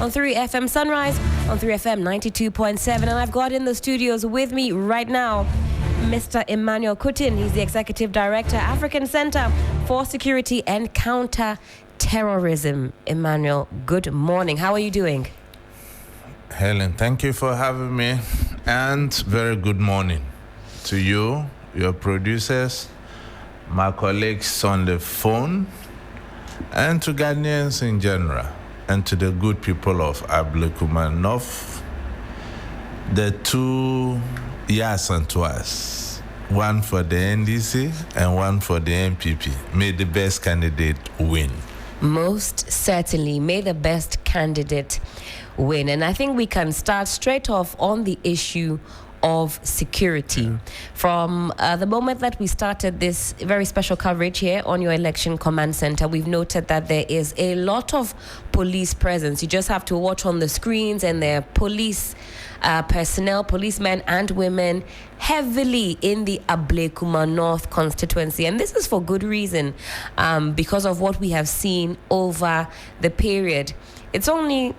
on 3FM Sunrise, on 3FM 92.7. And I've got in the studios with me right now Mr. Emmanuel Kutin. He's the Executive Director, African Center for Security and Counter-Terrorism. Emmanuel, good morning. How are you doing? Helen, thank you for having me, and very good morning to you, your producers, my colleagues on the phone, and to Ghanaians in general, and to the good people of Ablekuma North, the two yes and twice, one for the NDC and one for the MPP. May the best candidate win. Most certainly. May the best candidate win. And I think we can start straight off on the issue of security. From the moment that we started this very special coverage here on your election command center, we've noted that there is a lot of police presence. You just have to watch on the screens, and there are police personnel, policemen and women, heavily in the Ablekuma North constituency. And this is for good reason, because of what we have seen over the period. It's only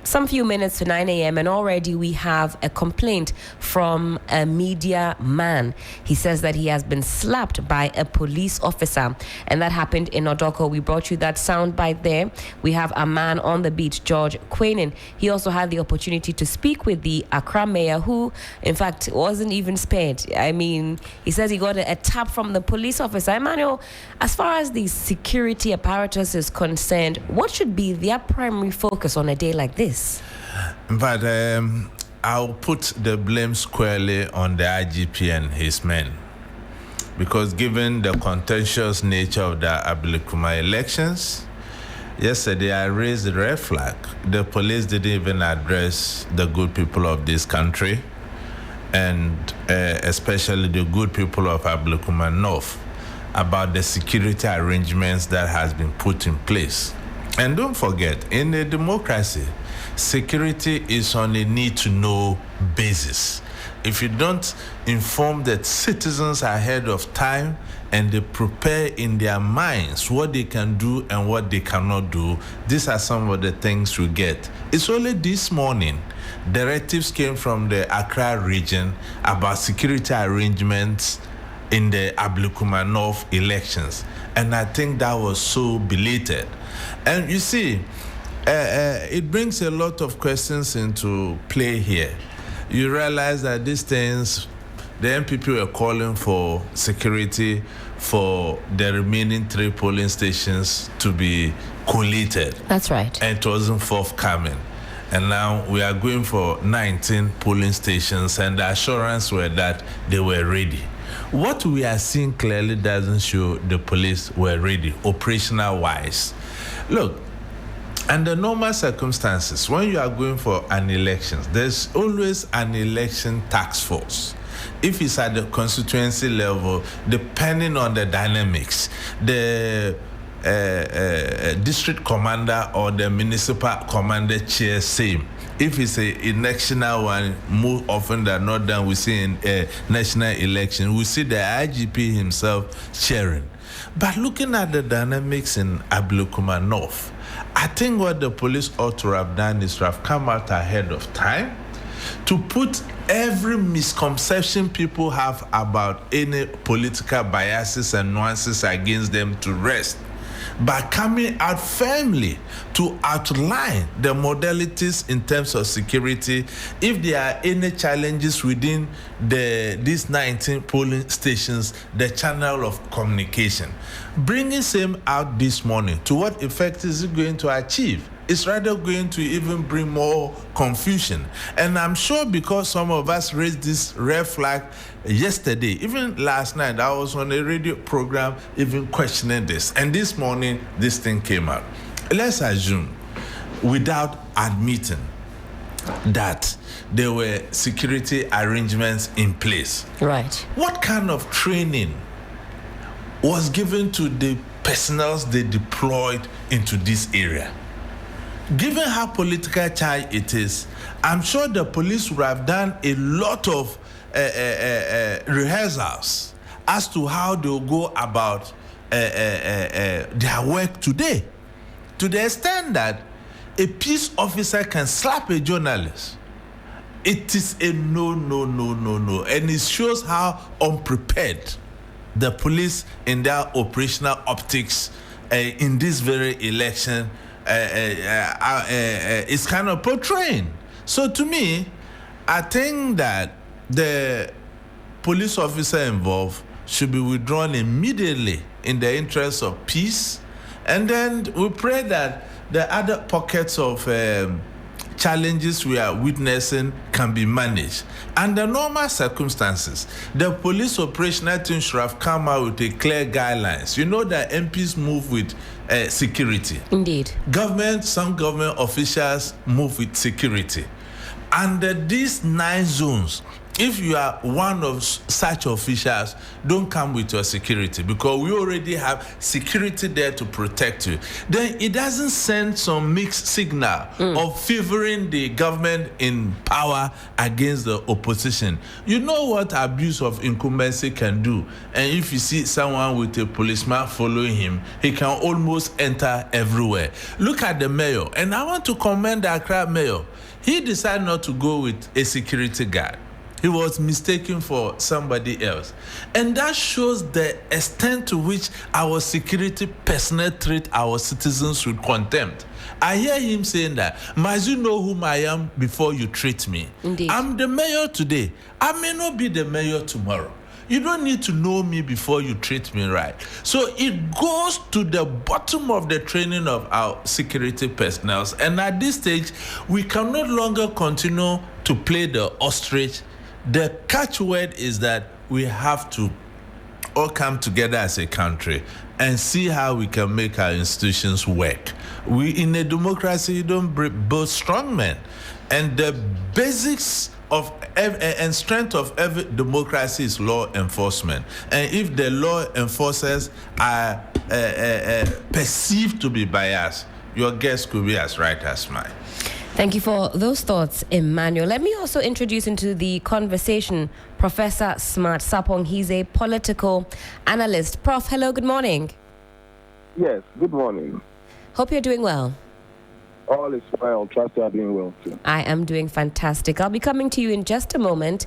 some few minutes to 9 a.m. and already we have a complaint from a media man. He says that he has been slapped by a police officer, and that happened in Odoko. We brought you that soundbite there. We have a man on the beat, George Quainin. He also had the opportunity to speak with the Accra mayor, who in fact wasn't even spared. I mean, he says he got a tap from the police officer. Emmanuel, as far as the security apparatus is concerned, what should be their primary focus on a day like this? But I'll put the blame squarely on the IGP and his men, because given the contentious nature of the Ablekuma elections, yesterday I raised the red flag. The police didn't even address the good people of this country, and especially the good people of Ablekuma North, about the security arrangements that has been put in place. And don't forget, in a democracy, security is on a need-to-know basis. If you don't inform the citizens ahead of time and they prepare in their minds what they can do and what they cannot do, these are some of the things we get. It's only this morning directives came from the Accra region about security arrangements in the Ablekuma North elections, and I think that was so belated. And you see, it brings a lot of questions into play here. You realize that these things, the MPP were calling for security for the remaining 3 polling stations to be collated. That's right. And it wasn't forthcoming. And now we are going for 19 polling stations, and the assurance were that they were ready. What we are seeing clearly doesn't show the police were ready, operational-wise. Look, under normal circumstances, when you are going for an election, there's always an election task force. If it's at the constituency level, depending on the dynamics, the district commander or the municipal commander chair same. If it's a national one, more often than not than we see in a national election, we see the IGP himself chairing. But looking at the dynamics in Ablekuma North, I think what the police ought to have done is to have come out ahead of time to put every misconception people have about any political biases and nuances against them to rest, by coming out firmly to outline the modalities in terms of security, if there are any challenges within these 19 polling stations, the channel of communication. Bringing same out this morning, to what effect is it going to achieve? It's rather going to even bring more confusion. And I'm sure because some of us raised this red flag yesterday, even last night, I was on a radio program even questioning this. And this morning, this thing came out. Let's assume, without admitting, that there were security arrangements in place. Right. What kind of training was given to the personnel they deployed into this area? Given how political charged it is, I'm sure the police would have done a lot of rehearsals as to how they'll go about their work today. To the extent that a peace officer can slap a journalist. It is a no. And it shows how unprepared the police in their operational optics in this very election is kind of portraying. So to me, I think that the police officer involved should be withdrawn immediately in the interest of peace. And then we pray that the other pockets of challenges we are witnessing can be managed. Under normal circumstances, the police operational team should have come out with a clear guidelines. You know that MPs move with security. Indeed. Some government officials move with security. Under these 9 zones, if you are one of such officials, don't come with your security, because we already have security there to protect you. Then it doesn't send some mixed signal of favoring the government in power against the opposition. You know what abuse of incumbency can do. And if you see someone with a policeman following him, he can almost enter everywhere. Look at the mayor. And I want to commend the Accra mayor. He decided not to go with a security guard. He was mistaken for somebody else. And that shows the extent to which our security personnel treat our citizens with contempt. I hear him saying that, must you know whom I am before you treat me? Indeed. I'm the mayor today. I may not be the mayor tomorrow. You don't need to know me before you treat me right. So it goes to the bottom of the training of our security personnel. And at this stage, we can no longer continue to play the ostrich. The catchword is that we have to all come together as a country and see how we can make our institutions work. In a democracy, you don't build strong men. And the basics of and strength of every democracy is law enforcement. And if the law enforcers are perceived to be biased, your guess could be as right as mine. Thank you for those thoughts, Emmanuel. Let me also introduce into the conversation Professor Smart Sapong. He's a political analyst. Prof, hello, good morning. Yes, good morning. Hope you're doing well. All is well. Trust you are doing well too. I am doing fantastic. I'll be coming to you in just a moment.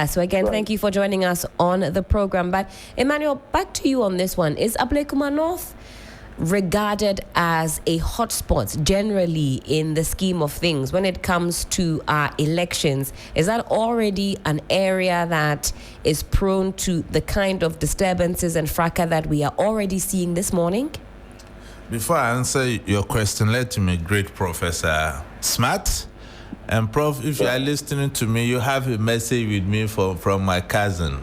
So again, Thank you for joining us on the program. But Emmanuel, back to you on this one. Is Ablekuma North regarded as a hotspot generally in the scheme of things when it comes to our elections? Is that already an area that is prone to the kind of disturbances and fracas that we are already seeing this morning? Before I answer your question, let me greet Professor Smart. And Prof, if you are listening to me, you have a message with me from my cousin.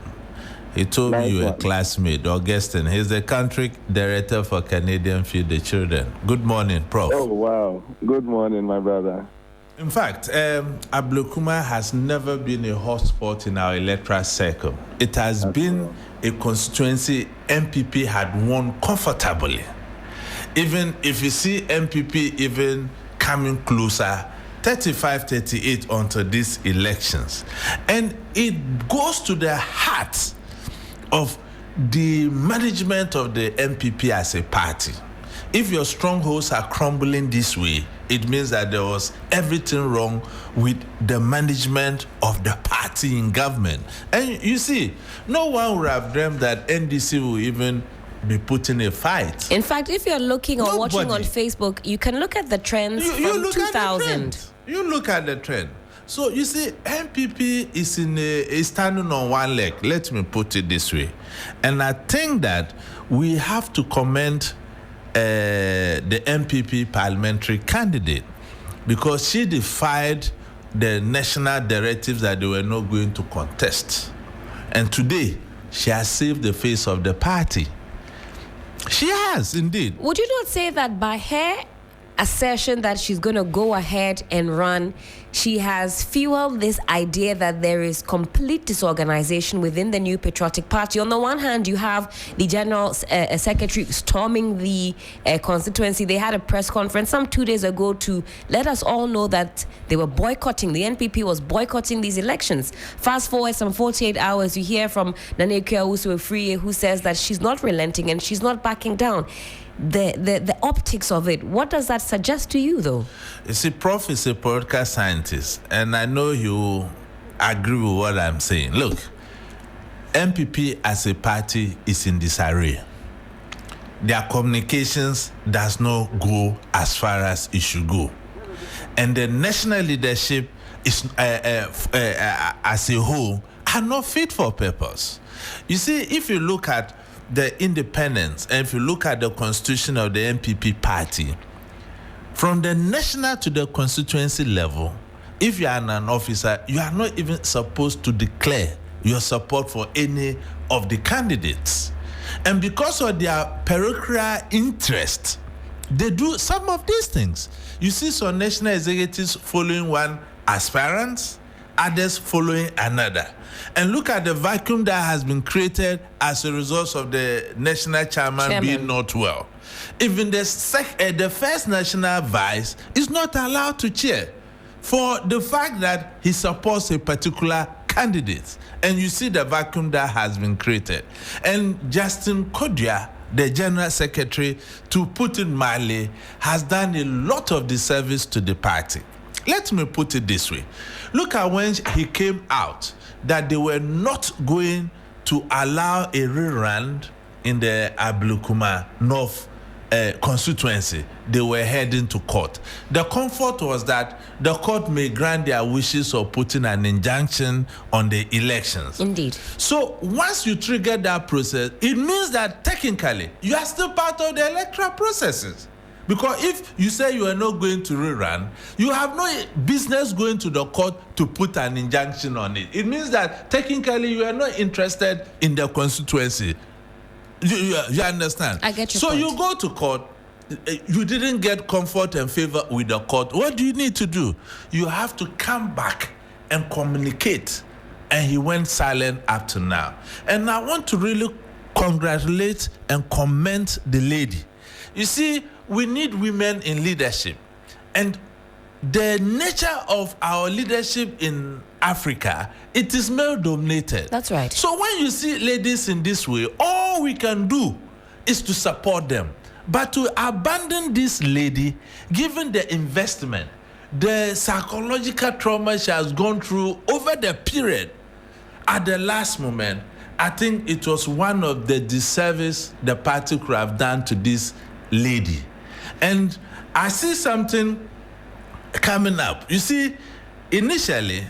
He told me you were a classmate, Augustine. He's the country director for Canadian Feed the Children. Good morning, Prof. Oh, wow. Good morning, my brother. In fact, Ablekuma has never been a hotspot in our electoral circle. It has been a constituency MPP had won comfortably. Even if you see MPP even coming closer, 35-38 onto these elections. And it goes to the heart of the management of the MPP as a party. If your strongholds are crumbling this way, it means that there was everything wrong with the management of the party in government. And you see, no one would have dreamt that NDC will even be put in a fight. In fact, if you're looking or watching on Facebook, you can look at the trends from 2000. You look at the trend. So you see, MPP is standing on one leg. Let me put it this way. And I think that we have to commend the MPP parliamentary candidate, because she defied the national directives that they were not going to contest. And today, she has saved the face of the party. She has, indeed. Would you not say that by her assertion that she's going to go ahead and run, she has fueled this idea that there is complete disorganization within the New Patriotic Party? On the one hand, you have the General Secretary storming the constituency. They had a press conference some 2 days ago to let us all know that they were boycotting. The NPP was boycotting these elections. Fast forward some 48 hours, you hear from Nane Kwiawusu Afriyie, who says that she's not relenting and she's not backing down. the optics of it. What does that suggest to you, though? You see, Prof is a political scientist, and I know you agree with what I'm saying. Look, MPP as a party is in disarray. Their communications does not go as far as it should go. And the national leadership is, as a whole, are not fit for purpose. You see, if you look at the independence and if you look at the constitution of the MPP party, from the national to the constituency level, if you are an officer, you are not even supposed to declare your support for any of the candidates. And because of their parochial interest, they do some of these things. You see some national executives following one aspirant, others following another. And look at the vacuum that has been created as a result of the national chairman being not well. Even the first national vice is not allowed to chair for the fact that he supports a particular candidate. And you see the vacuum that has been created. And Justin Kodia, the General Secretary, to put it mildly, has done a lot of disservice to the party. Let me put it this way. Look at when he came out that they were not going to allow a rerun in the Ablekuma North constituency. They were heading to court. The comfort was that the court may grant their wishes of putting an injunction on the elections. Indeed. So once you trigger that process, it means that technically you are still part of the electoral processes. Because if you say you are not going to rerun, you have no business going to the court to put an injunction on it. It means that technically you are not interested in the constituency. You understand? I get your point. So point. you go to court, you didn't get comfort and favor with the court. What do you need to do? You have to come back and communicate. And he went silent up to now. And I want to really congratulate and commend the lady. You see, we need women in leadership. And the nature of our leadership in Africa, it is male-dominated. That's right. So when you see ladies in this way, all we can do is to support them. But to abandon this lady, given the investment, the psychological trauma she has gone through over the period, at the last moment, I think it was one of the disservice the party could have done to this lady. And I see something coming up. You see, initially,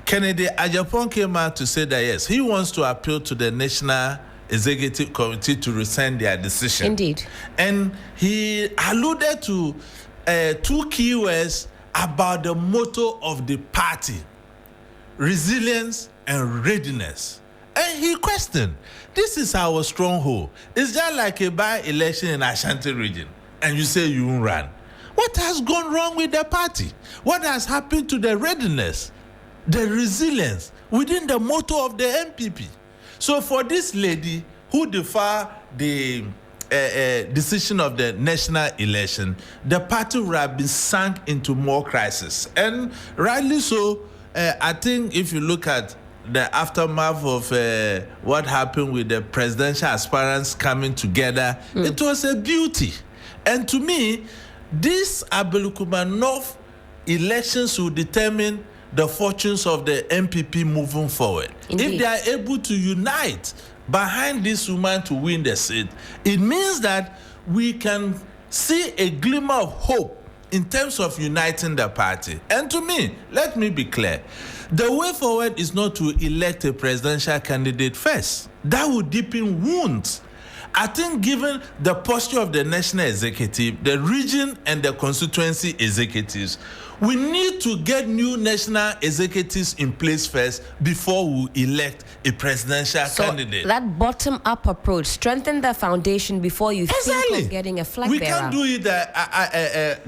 Kennedy Agyapong came out to say that, yes, he wants to appeal to the National Executive Committee to rescind their decision. Indeed. And he alluded to two keywords about the motto of the party: resilience and readiness. And he questioned, this is our stronghold. It's just like a by-election in Ashanti region, and you say you won't run. What has gone wrong with the party? What has happened to the readiness, the resilience within the motto of the MPP? So for this lady who defied the decision of the national election, the party would have been sunk into more crisis. And rightly so. I think if you look at the aftermath of what happened with the presidential aspirants coming together, it was a beauty. And to me, this Ablekuma North elections will determine the fortunes of the MPP moving forward. Indeed. If they are able to unite behind this woman to win the seat, it means that we can see a glimmer of hope in terms of uniting the party. And to me, let me be clear, the way forward is not to elect a presidential candidate first. That would deepen wounds. I think given the posture of the national executive, the region and the constituency executives, we need to get new national executives in place first before we elect a presidential candidate. That bottom-up approach, strengthen the foundation before you think of getting a flag bearer. We can't do it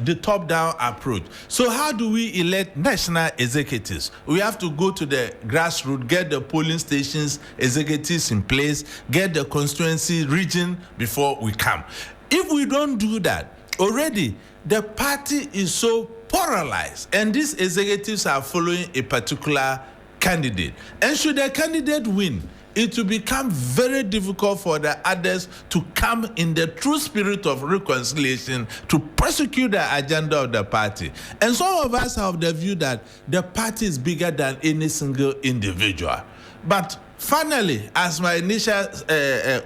the top-down approach. So how do we elect national executives? We have to go to the grassroots, get the polling stations executives in place, get the constituency region before we come. If we don't do that, already the party is so polarized, and these executives are following a particular candidate. And should the candidate win, it will become very difficult for the others to come in the true spirit of reconciliation to prosecute the agenda of the party. And some of us have the view that the party is bigger than any single individual. But finally, as my initial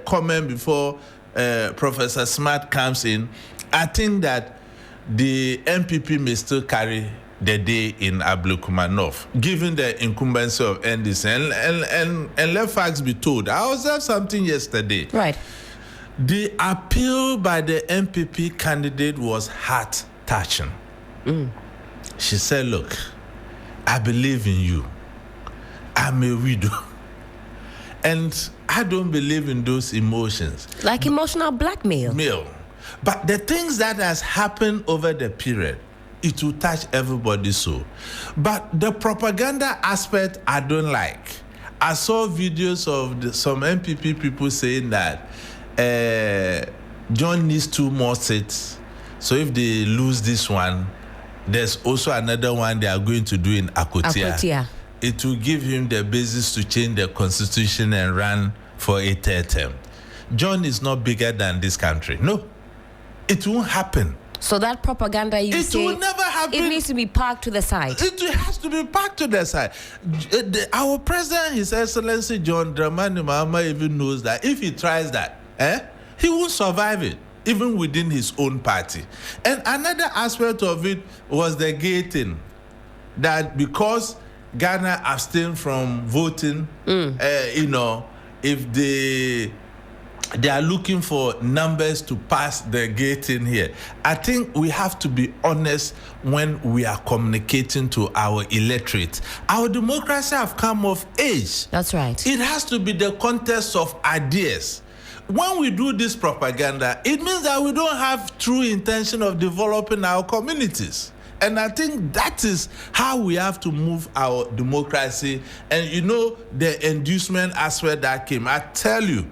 comment before Professor Smart comes in, I think that the NPP may still carry the day in Ablekuma North, given the incumbency of NDC. And let facts be told. I observed something yesterday. Right. The appeal by the NPP candidate was heart-touching. She said, look, I believe in you. I'm a widow. And I don't believe in those emotions. Like emotional blackmail. But the things that has happened over the period, it will touch everybody's soul. But the propaganda aspect, I don't like. I saw videos of some NPP people saying that John needs 2 more seats. So if they lose this one, there's also another one they are going to do in Akotia. It will give him the basis to change the constitution and run for a 3rd term. John is not bigger than this country. No, it won't happen. So that propaganda you say, it will never happen. It needs to be parked to the side. It has to be parked to the side. Our president, His Excellency John Dramani Mahama, even knows that if he tries that, he won't survive it, even within his own party. And another aspect of it was the gating, that because Ghana abstained from voting, if they are looking for numbers to pass the gate in here. I think we have to be honest when we are communicating to our electorate. Our democracy have come of age. That's right. It has to be the contest of ideas. When we do this propaganda, it means that we don't have true intention of developing our communities. And I think that is how we have to move our democracy. And the inducement aspect that came, I tell you,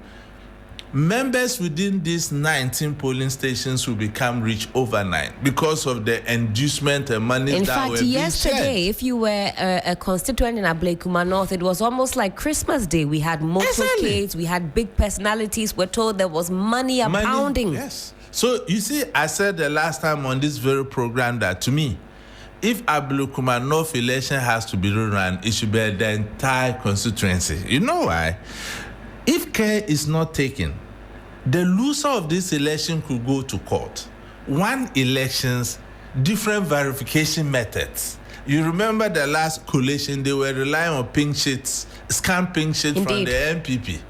members within these 19 polling stations will become rich overnight because of the inducement and money that were being shared. In fact, yesterday, if you were a constituent in Ablekuma North, it was almost like Christmas Day. We had motorcades, we had big personalities. We're told there was money abounding. Yes. So, you see, I said the last time on this very program that to me, if Ablekuma North election has to be run, it should be the entire constituency. You know why? If care is not taken, the loser of this election could go to court. One elections, different verification methods. You remember the last collation, they were relying on pink sheets, scanned pink sheets from the NPP.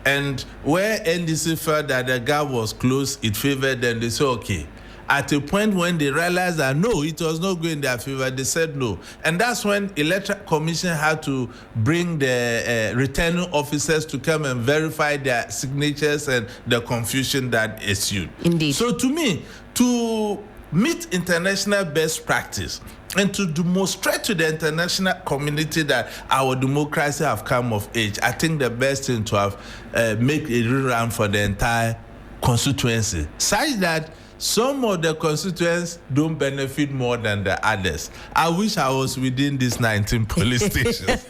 And where NDC felt that the gap was close, it favored them. They said, okay. At a point when they realized that no, it was not going in their favor, they said no. And that's when Electoral Commission had to bring the returning officers to come and verify their signatures and the confusion that ensued. Indeed. So to me, to meet international best practice and to demonstrate to the international community that our democracy have come of age, I think the best thing to have make a rerun for the entire constituency, such that some of the constituents don't benefit more than the others. I wish I was within these 19 police stations.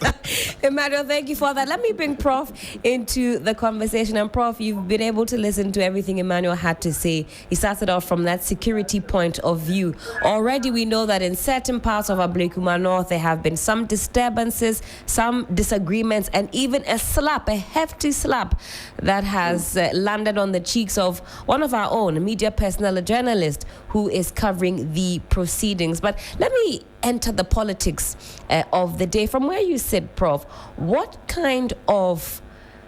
Emmanuel, thank you for that. Let me bring Prof into the conversation. And Prof, you've been able to listen to everything Emmanuel had to say. He started off from that security point of view. Already we know that in certain parts of Ablekuma North, there have been some disturbances, some disagreements, and even a hefty slap that has landed on the cheeks of one of our own media personnel, a journalist who is covering the proceedings. But let me enter the politics of the day. From where you sit, Prof, what kind of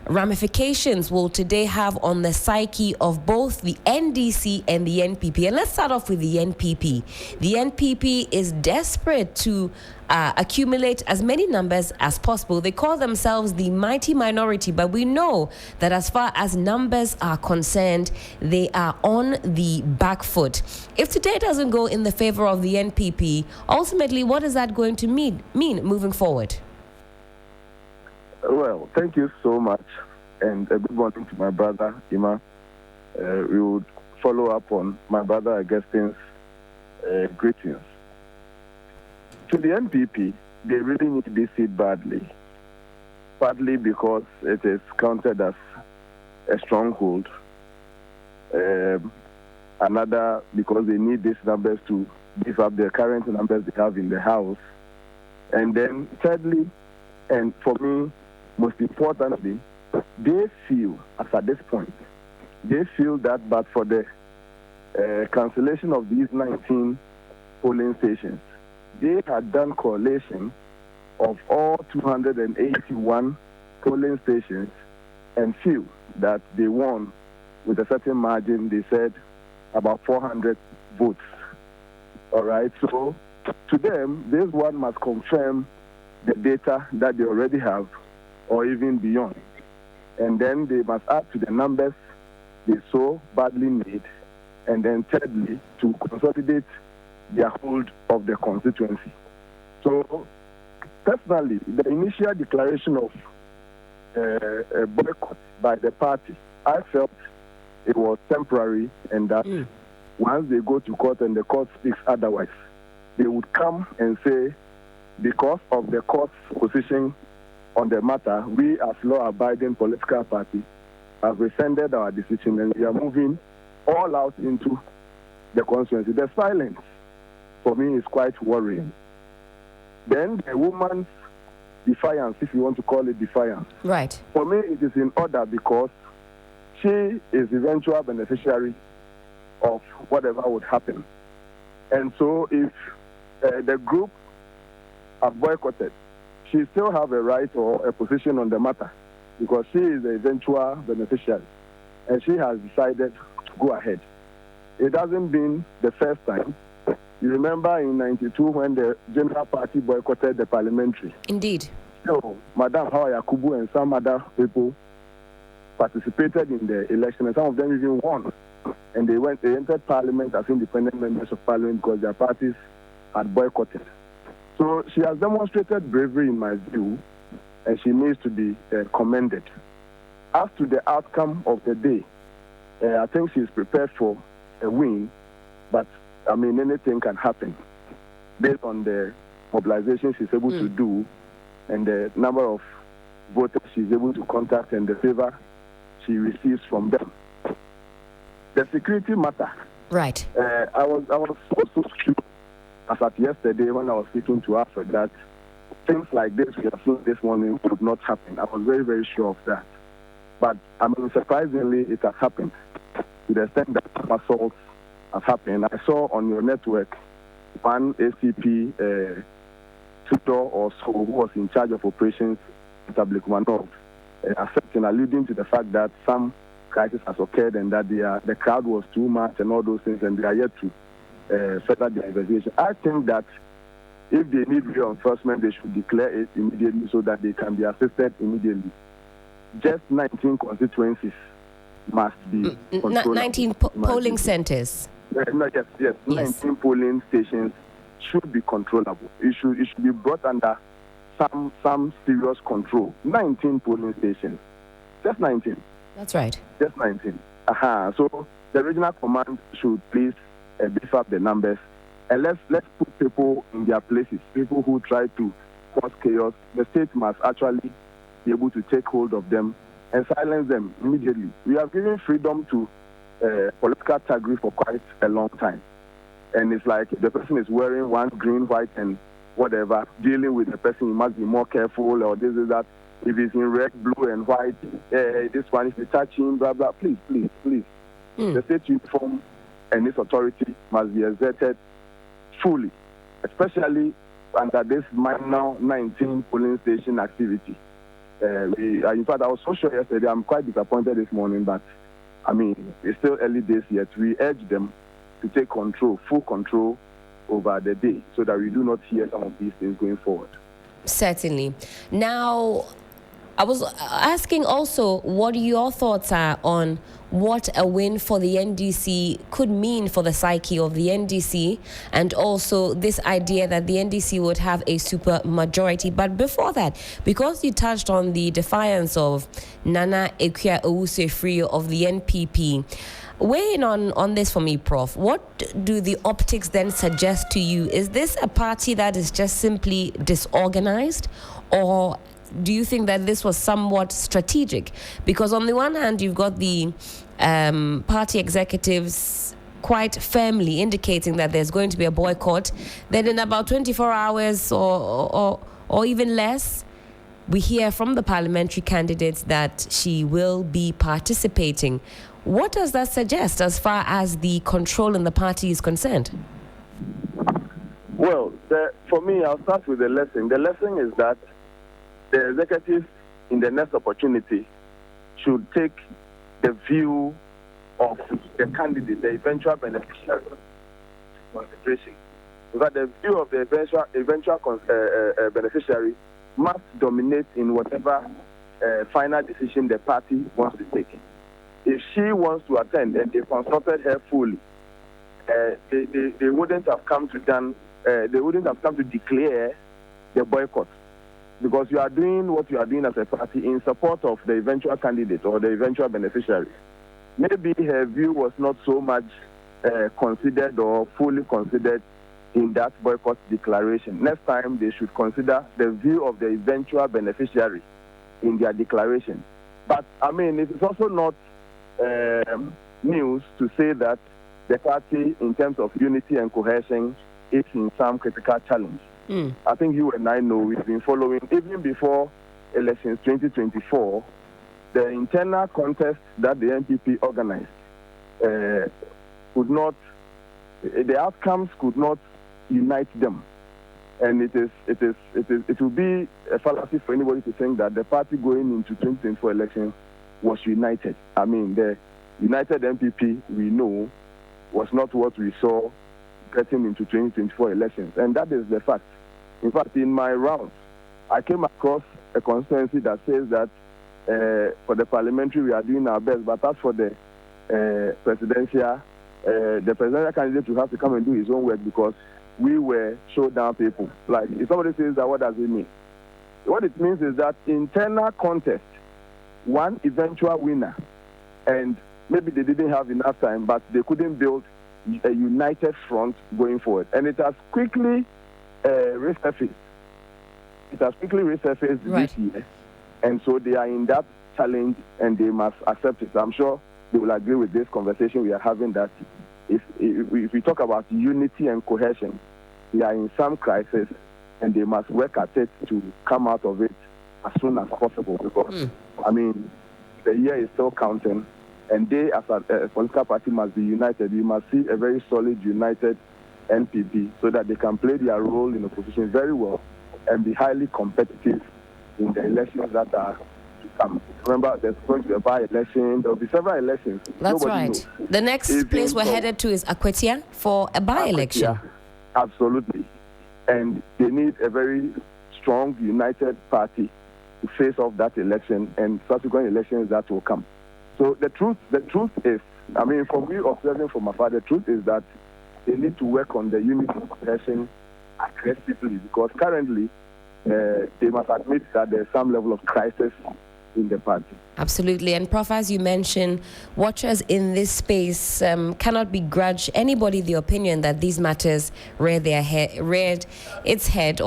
ramifications will today have on the psyche of both the NDC and the NPP? And let's start off with the NPP. The NPP is desperate to accumulate as many numbers as possible. They call themselves the mighty minority, but we know that as far as numbers are concerned, they are on the back foot. If today doesn't go in the favor of the NPP, ultimately, what is that going to mean moving forward? Well, thank you so much, and a good morning to my brother, Ima. We would follow up on my brother Augustine's greetings. To the NPP, they really need this seat badly. partly because it is counted as a stronghold. Another because they need these numbers to beef up the current numbers they have in the house. And then thirdly, and for me, most importantly, they feel, as at this point, they feel that but for the cancellation of these 19 polling stations, they had done correlation of all 281 polling stations and feel that they won with a certain margin. They said about 400 votes. All right, so to them, this one must confirm the data that they already have or even beyond. And then they must add to the numbers they so badly made. And then thirdly, to consolidate their hold of the constituency. So personally, the initial declaration of a boycott by the party, I felt it was temporary and that once they go to court and the court speaks otherwise, they would come and say, because of the court's position on the matter, we as law-abiding political party have rescinded our decision and we are moving all out into the constituency. The silence, for me, is quite worrying. Then the woman's defiance, if you want to call it defiance. Right. For me, it is in order because she is the eventual beneficiary of whatever would happen. And so if the group are boycotted, she still have a right or a position on the matter because she is the eventual beneficiary and she has decided to go ahead. It hasn't been the first time. You remember in 92 when the General Party boycotted the parliamentary. Indeed. So Madam Hawa Yakubu and some other people participated in the election and some of them even won. And they entered parliament as independent members of parliament because their parties had boycotted. So she has demonstrated bravery in my view, and she needs to be commended. As to the outcome of the day, I think she's prepared for a win, but I mean, anything can happen based on the mobilization she's able to do and the number of voters she's able to contact and the favor she receives from them. The security matter. Right. I was so sure as at yesterday when I was speaking to Alfred that things like this we have seen this morning would not happen. I was very, very sure of that. But I mean, surprisingly, it has happened to the extent that some assaults have happened. I saw on your network one ACP tutor or so who was in charge of operations at Ablekuma accepting, alluding to the fact that some crisis has occurred and that the crowd was too much and all those things, and they are yet to further their investigation. I think that if they need reinforcement, they should declare it immediately so that they can be assisted immediately. Just 19 constituencies must be controlled. 19 polling centers. Yes. 19 polling stations should be controllable. It should be brought under some serious control. 19 polling stations. Just 19. That's right. Just 19. So the regional command should please beef up the numbers and let's put people in their places. People who try to cause chaos, the state must actually be able to take hold of them and silence them immediately. We have given freedom to political thuggery for quite a long time. And it's like the person is wearing one green, white, and whatever, dealing with the person, you must be more careful, or this is that. If it's in red, blue, and white, this one, if you touch him, blah, blah, please. The state uniform and its authority must be exerted fully, especially under this minor 19 polling station activity. In fact, I was so sure yesterday, I'm quite disappointed this morning, but I mean, it's still early days yet. We urge them to take full control over the day so that we do not hear some of these things going forward. Certainly. Now, I was asking also what your thoughts are on what a win for the NDC could mean for the psyche of the NDC, and also this idea that the NDC would have a super majority. But before that, because you touched on the defiance of Nana Akua Owusu-Afriyie of the NPP, weigh in on this for me, Prof. What do the optics then suggest to you? Is this a party that is just simply disorganized, or do you think that this was somewhat strategic? Because on the one hand, you've got the party executives quite firmly indicating that there's going to be a boycott. Then in about 24 hours or even less, we hear from the parliamentary candidate that she will be participating. What does that suggest as far as the control in the party is concerned? Well, for me, I'll start with the lesson. The lesson is that the executives in the next opportunity should take the view of the candidate, the eventual beneficiary, consideration. But the view of the eventual beneficiary must dominate in whatever final decision the party wants to take. If she wants to attend and they consulted her fully, they wouldn't have come to declare the boycott, because you are doing what you are doing as a party in support of the eventual candidate or the eventual beneficiary. Maybe her view was not so much considered or fully considered in that boycott declaration. Next time, they should consider the view of the eventual beneficiary in their declaration. But, I mean, it is also not news to say that the party, in terms of unity and cohesion, is in some critical challenge. I think you and I know we've been following, even before elections 2024, the internal contest that the NPP organized the outcomes could not unite them. And it will be a fallacy for anybody to think that the party going into 2024 elections was united. I mean, the united NPP, we know, was not what we saw getting into 2024 elections. And that is the fact. In fact, in my rounds, I came across a constituency that says that for the parliamentary, we are doing our best, but as for the presidential candidate will have to come and do his own work because we were showdown people. Like, if somebody says that, what does it mean? What it means is that internal contest, one eventual winner, and maybe they didn't have enough time, but they couldn't build a united front going forward. And it has quickly resurfaced. Right. This year. And so they are in that challenge and they must accept it. I'm sure they will agree with this conversation we are having that if we talk about unity and cohesion, they are in some crisis and they must work at it to come out of it as soon as possible because, I mean, the year is still counting and they as a political party must be united. You must see a very solid, united NPP so that they can play their role in opposition very well and be highly competitive in the elections that are to come. Remember, there's going to be a by-election. There will be several elections. That's Nobody right. knows. The next place we're headed to is Akwetia for a by-election. Akwetia, absolutely. And they need a very strong, united party to face off that election and subsequent elections that will come. So the truth is, I mean, from me observing from afar, the truth is that they need to work on the unity question aggressively because currently they must admit that there's some level of crisis in the party. Absolutely. And Prof, as you mentioned, watchers in this space cannot begrudge anybody the opinion that these matters reared its head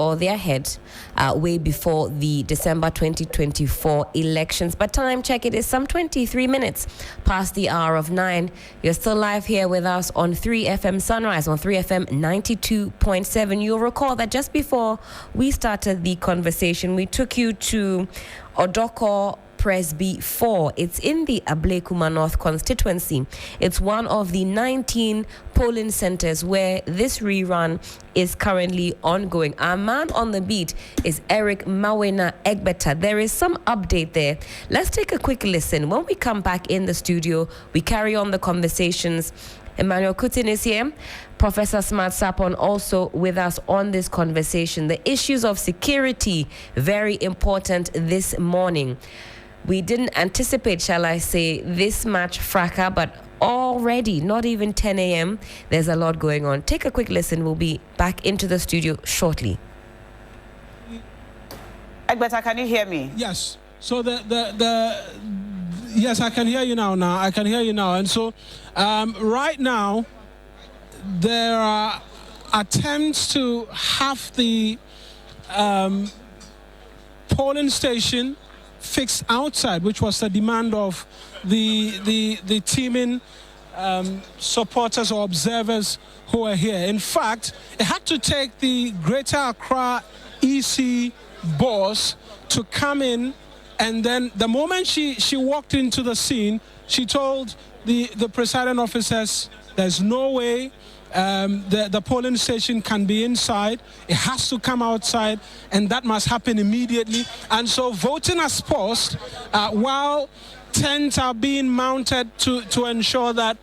way before the December 2024 elections. But time check, it is some 23 minutes past the hour of 9. You're still live here with us on 3FM Sunrise on 3FM 92.7. You'll recall that just before we started the conversation, we took you to Odoko Presby 4. It's in the Ablekuma North constituency. It's one of the 19 polling centers where this rerun is currently ongoing. Our man on the beat is Eric Mawena Egbeta. There is some update there. Let's take a quick listen. When we come back in the studio, we carry on the conversations. Emmanuel Kutin is here. Professor Smart Sapon also with us on this conversation. The issues of security, very important this morning. We didn't anticipate, shall I say, this much fracas, but already, not even 10 a.m., there's a lot going on. Take a quick listen. We'll be back into the studio shortly. Egbeta, can you hear me? Yes. So yes, I can hear you now. I can hear you now. And so right now, there are attempts to have the polling station fixed outside, which was the demand of the teaming supporters or observers who were here. In fact, it had to take the Greater Accra EC boss to come in, and then the moment she walked into the scene, she told the presiding officers there's no way the polling station can be inside. It has to come outside, and that must happen immediately. And so voting has paused while tents are being mounted to ensure that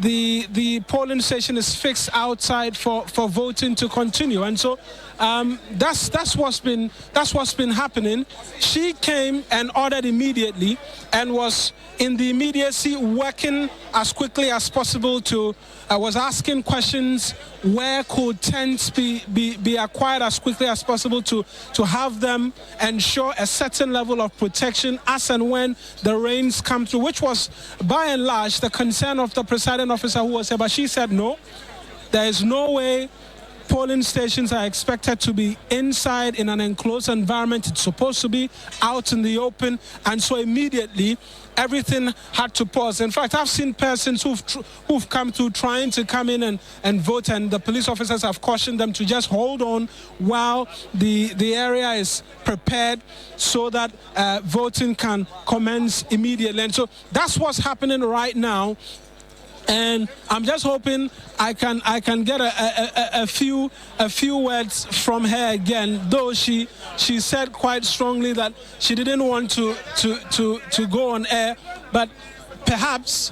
the polling station is fixed outside for voting to continue. And so that's what's been happening. She came and ordered immediately and was in the immediacy working as quickly as possible to was asking questions, where could tents be acquired as quickly as possible to have them ensure a certain level of protection as and when the rains come through, which was by and large the concern of the presiding officer who was here. But she said no, there is no way polling stations are expected to be inside in an enclosed environment. It's supposed to be out in the open, and so immediately everything had to pause. In fact, I've seen persons who've come through trying to come in and vote, and the police officers have cautioned them to just hold on while the area is prepared so that voting can commence immediately. And so that's what's happening right now. And I'm just hoping I can get a few words from her again, though she said quite strongly that she didn't want to go on air, but perhaps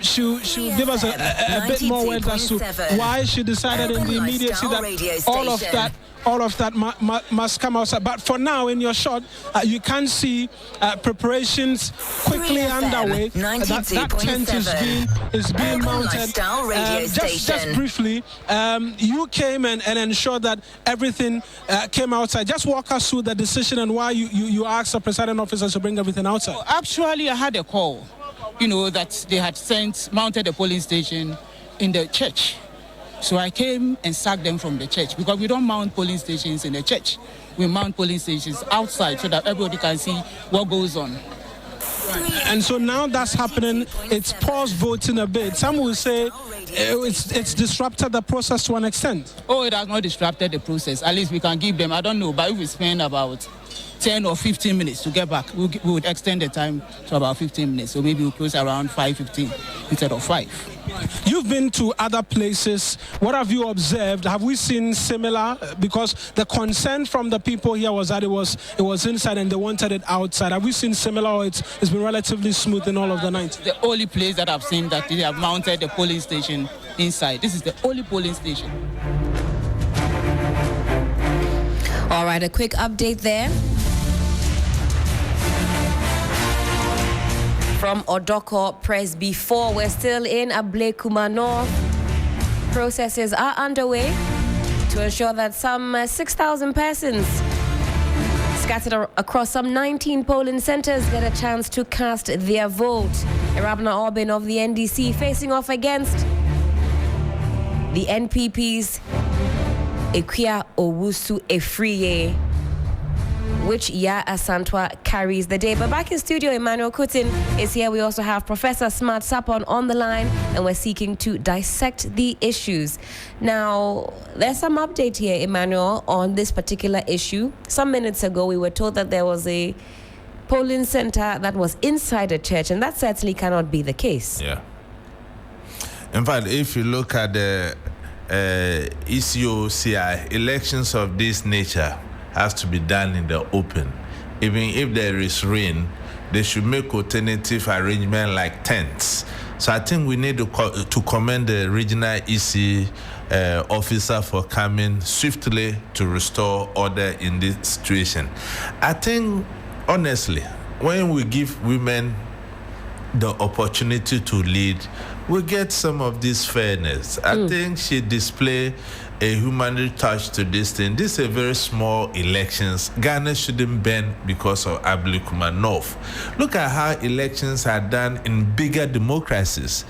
she'll give us a bit more words as to why she decided in the immediacy that all of that must come outside. But for now, in your shot, you can see preparations quickly underway. That tent is being mounted. Just briefly, you came and ensured that everything came outside. Just walk us through the decision and why you asked the presiding officers to bring everything outside. Actually, I had a call, that they had mounted a polling station in the church. So I came and sacked them from the church, because we don't mount polling stations in the church. We mount polling stations outside so that everybody can see what goes on. And so now that's happening. It's paused voting a bit. Some will say it's disrupted the process to an extent. Oh, it has not disrupted the process. At least we can give them, I don't know, but if we spend about 10 or 15 minutes to get back, we would extend the time to about 15 minutes. So maybe we'll close around 5:15 instead of 5. You've been to other places. What have you observed? Have we seen similar? Because the concern from the people here was that it was inside and they wanted it outside. Have we seen similar, or it's been relatively smooth in all of the night? The only place that I've seen that they have mounted the polling station inside. This is the only polling station. All right, a quick update there from Odoko Press B4. We're still in Ablekuma North. Processes are underway to ensure that some 6,000 persons scattered across some 19 polling centers get a chance to cast their vote. Irabna Orbin of the NDC facing off against the NPP's Ekwia Owusu Efriye, which Ya Asantwa carries the day. But back in studio, Emmanuel Kutin is here. We also have Professor Smart Sapon on the line, and we're seeking to dissect the issues. Now, there's some update here, Emmanuel, on this particular issue. Some minutes ago, we were told that there was a polling center that was inside a church, and that certainly cannot be the case. Yeah. In fact, if you look at the ECOCI, elections of this nature has to be done in the open. Even if there is rain, they should make alternative arrangement like tents. So I think we need to commend the regional EC officer for coming swiftly to restore order in this situation. I think, honestly, when we give women the opportunity to lead, we get some of this fairness. I think she displayed a human touch to this thing. This is a very small elections. Ghana shouldn't bend because of Ablekuma North. Look at how elections are done in bigger democracies.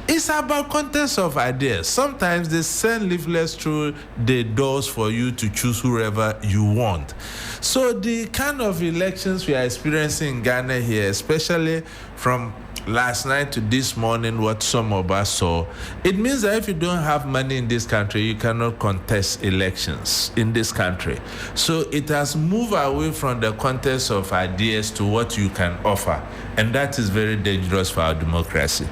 It's about contest of ideas. Sometimes they send leaflets through the doors for you to choose whoever you want. So the kind of elections we are experiencing in Ghana here, especially from last night to this morning, what some of us saw, it means that if you don't have money in this country, you cannot contest elections in this country. So it has moved away from the contest of ideas to what you can offer. And that is very dangerous for our democracy.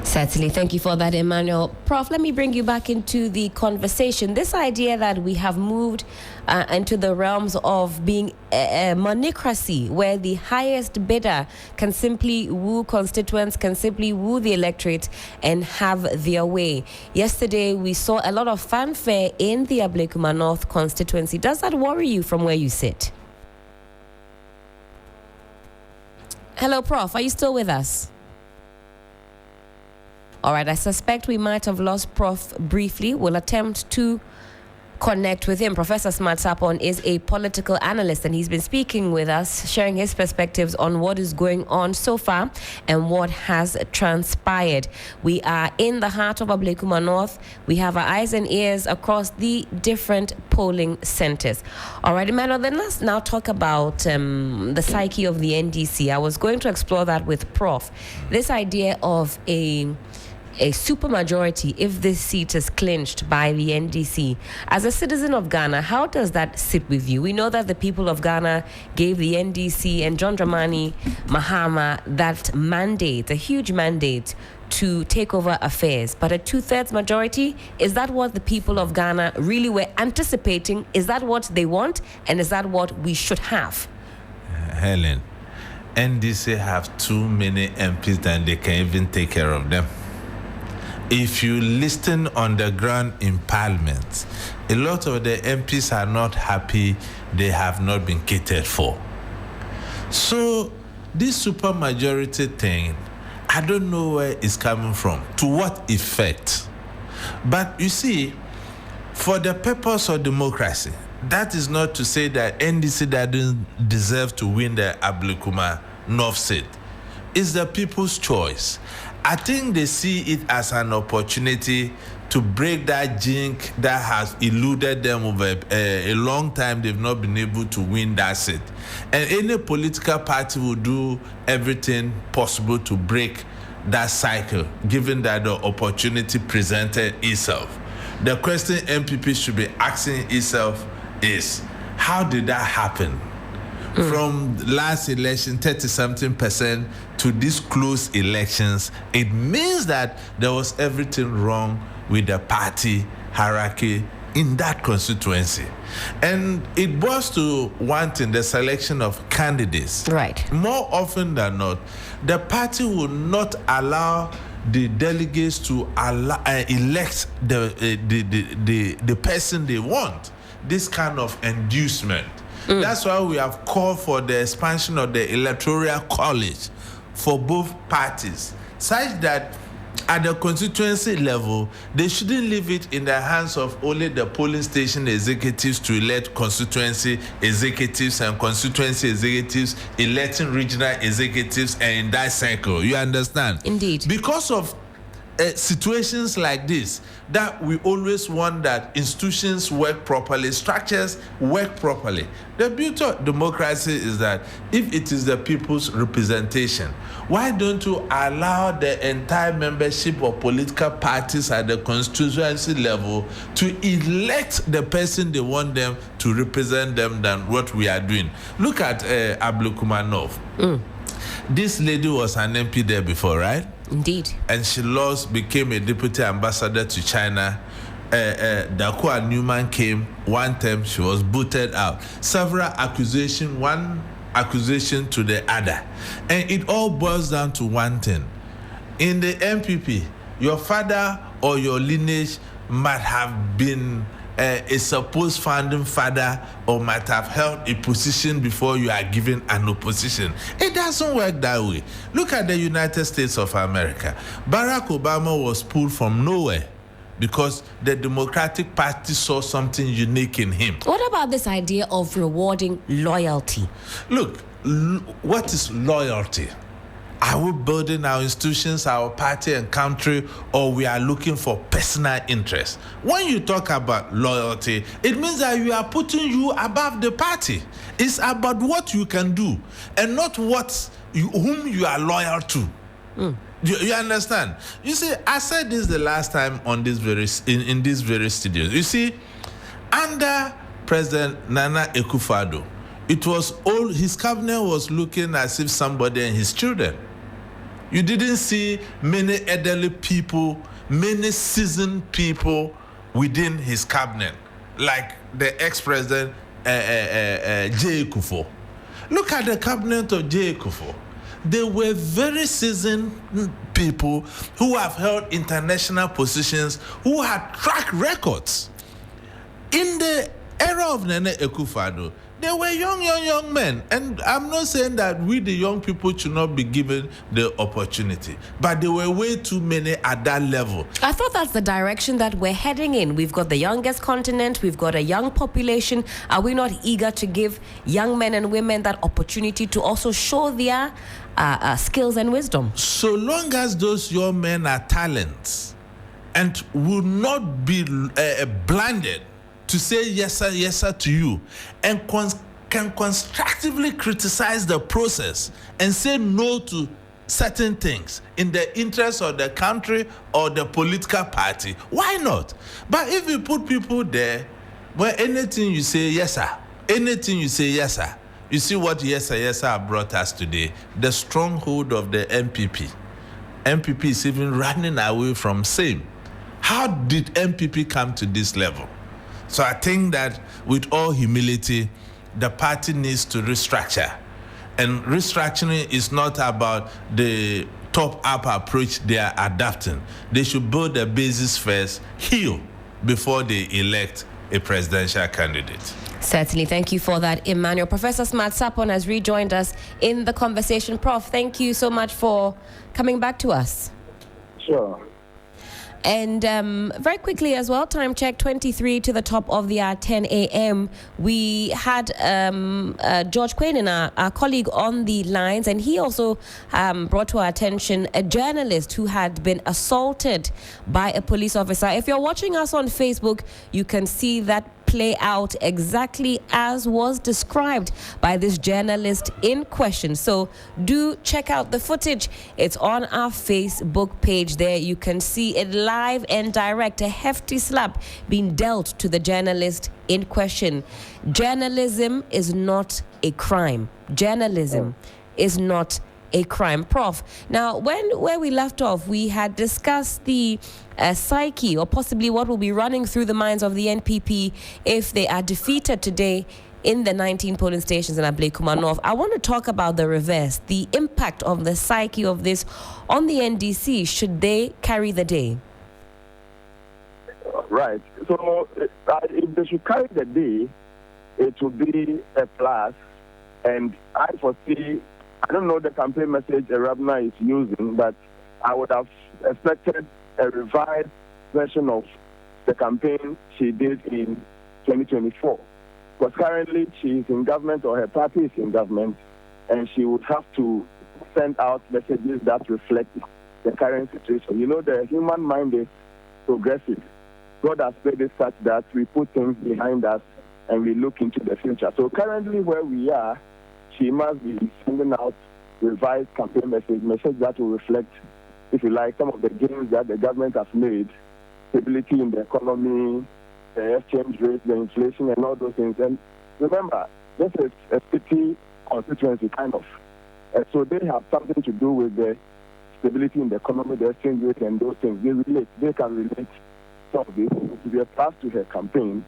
Certainly. Thank you for that, Emmanuel. Prof, let me bring you back into the conversation. This idea that we have moved into the realms of being a monocracy, where the highest bidder can simply woo constituents, can simply woo the electorate and have their way. Yesterday, we saw a lot of fanfare in the Ablekuma North constituency. Does that worry you from where you sit? Hello, Prof. Are you still with us? All right, I suspect we might have lost Prof briefly. We'll attempt to connect with him. Professor Smart Sapon is a political analyst, and he's been speaking with us, sharing his perspectives on what is going on so far and what has transpired. We are in the heart of Ablekuma North. We have our eyes and ears across the different polling centers. All right, Emmanuel, then let's now talk about the psyche of the NDC. I was going to explore that with Prof. This idea of a supermajority if this seat is clinched by the NDC. As a citizen of Ghana, how does that sit with you? We know that the people of Ghana gave the NDC and John Dramani Mahama that mandate, a huge mandate, to take over affairs. But a 2/3 majority, is that what the people of Ghana really were anticipating? Is that what they want? And is that what we should have? Helen, NDC have too many MPs than they can even take care of them. If you listen on the ground in Parliament, a lot of the MPs are not happy they have not been catered for. So this supermajority thing, I don't know where it's coming from, to what effect. But you see, for the purpose of democracy, that is not to say that NDC doesn't deserve to win the Ablekuma North seat. It's the people's choice. I think they see it as an opportunity to break that jinx that has eluded them over a long time. They've not been able to win that seat. And any political party will do everything possible to break that cycle, given that the opportunity presented itself. The question MPP should be asking itself is, how did that happen? From last election, 30-something% to these close elections, it means that there was everything wrong with the party hierarchy in that constituency. And it boils to one thing, the selection of candidates. Right. More often than not, the party will not allow the delegates to elect the person they want. This kind of inducement. That's why we have called for the expansion of the electoral college for both parties, such that at the constituency level, they shouldn't leave it in the hands of only the polling station executives to elect constituency executives and constituency executives electing regional executives, and in that cycle. You understand? Indeed. Because of situations like this, that we always want that institutions work properly, structures work properly. The beauty of democracy is that if it is the people's representation, why don't you allow the entire membership of political parties at the constituency level to elect the person they want them to represent them than what we are doing? Look at Ablekuma North. This lady was an MP there before, right? Indeed. And she lost, became a deputy ambassador to China. Dakua Newman came one term, she was booted out. Several accusations, one accusation to the other. And it all boils down to one thing. In the MPP, your father or your lineage might have been a supposed founding father or might have held a position before you are given an opposition. It doesn't work that way. Look at the United States of America. Barack Obama was pulled from nowhere because the Democratic Party saw something unique in him. What about this idea of rewarding loyalty? Look, what is loyalty? Are we building our institutions, our party and country, or we are looking for personal interest? When you talk about loyalty, it means that you are putting you above the party. It's about what you can do and not whom you are loyal to. You understand? You see, I said this the last time on this in these very studios. You see, under President Nana Akufo-Addo, it was all his cabinet was looking as if somebody and his children. You didn't see many elderly people, many seasoned people within his cabinet, like the ex-president J. Kufuor. Look at the cabinet of J. Kufuor. They were very seasoned people who have held international positions, who had track records. In the era of Nana Akufo-Addo, they were young men. And I'm not saying that we, the young people, should not be given the opportunity. But there were way too many at that level. I thought that's the direction that we're heading in. We've got the youngest continent. We've got a young population. Are we not eager to give young men and women that opportunity to also show their skills and wisdom? So long as those young men are talents and will not be blinded to say yes sir to you, and can constructively criticize the process and say no to certain things in the interest of the country or the political party, why not? But if you put people there where anything you say yes sir, anything you say yes sir, you see what yes sir brought us today, the stronghold of the MPP. MPP is even running away from same. How did MPP come to this level? So I think that with all humility, the party needs to restructure. And restructuring is not about the top-up approach they are adapting. They should build the basis first, heal, before they elect a presidential candidate. Certainly. Thank you for that, Emmanuel. Professor Smart Sapon has rejoined us in the conversation. Prof, thank you so much for coming back to us. Sure. And very quickly as well, time check 23 to the top of the hour, 10 a.m. We had George Quainin, our colleague, on the lines, and he also brought to our attention a journalist who had been assaulted by a police officer. If you're watching us on Facebook, you can see that play out exactly as was described by this journalist in question. So do check out the footage. It's on our Facebook page there. You can see it live and direct, a hefty slap being dealt to the journalist in question. Journalism is not a crime. Journalism is not a crime. Prof, now where we left off, we had discussed the psyche, or possibly what will be running through the minds of the NPP if they are defeated today in the 19 polling stations in Ablekuma North. I want to talk about the reverse, the impact of the psyche of this on the NDC should they carry the day. Right. So if they should carry the day, it will be a plus. And I foresee, I don't know the campaign message Rabna is using, but I would have expected a revised version of the campaign she did in 2024. Because currently she is in government, or her party is in government, and she would have to send out messages that reflect the current situation. You know, the human mind is progressive. God has made it such that we put things behind us and we look into the future. So currently where we are, she must be sending out revised campaign message that will reflect, if you like, some of the gains that the government has made, stability in the economy, the exchange rate, the inflation, and all those things. And remember, this is a city constituency, kind of. So they have something to do with the stability in the economy, the exchange rate, and those things. They relate. They can relate some of this to be a plus to her campaign,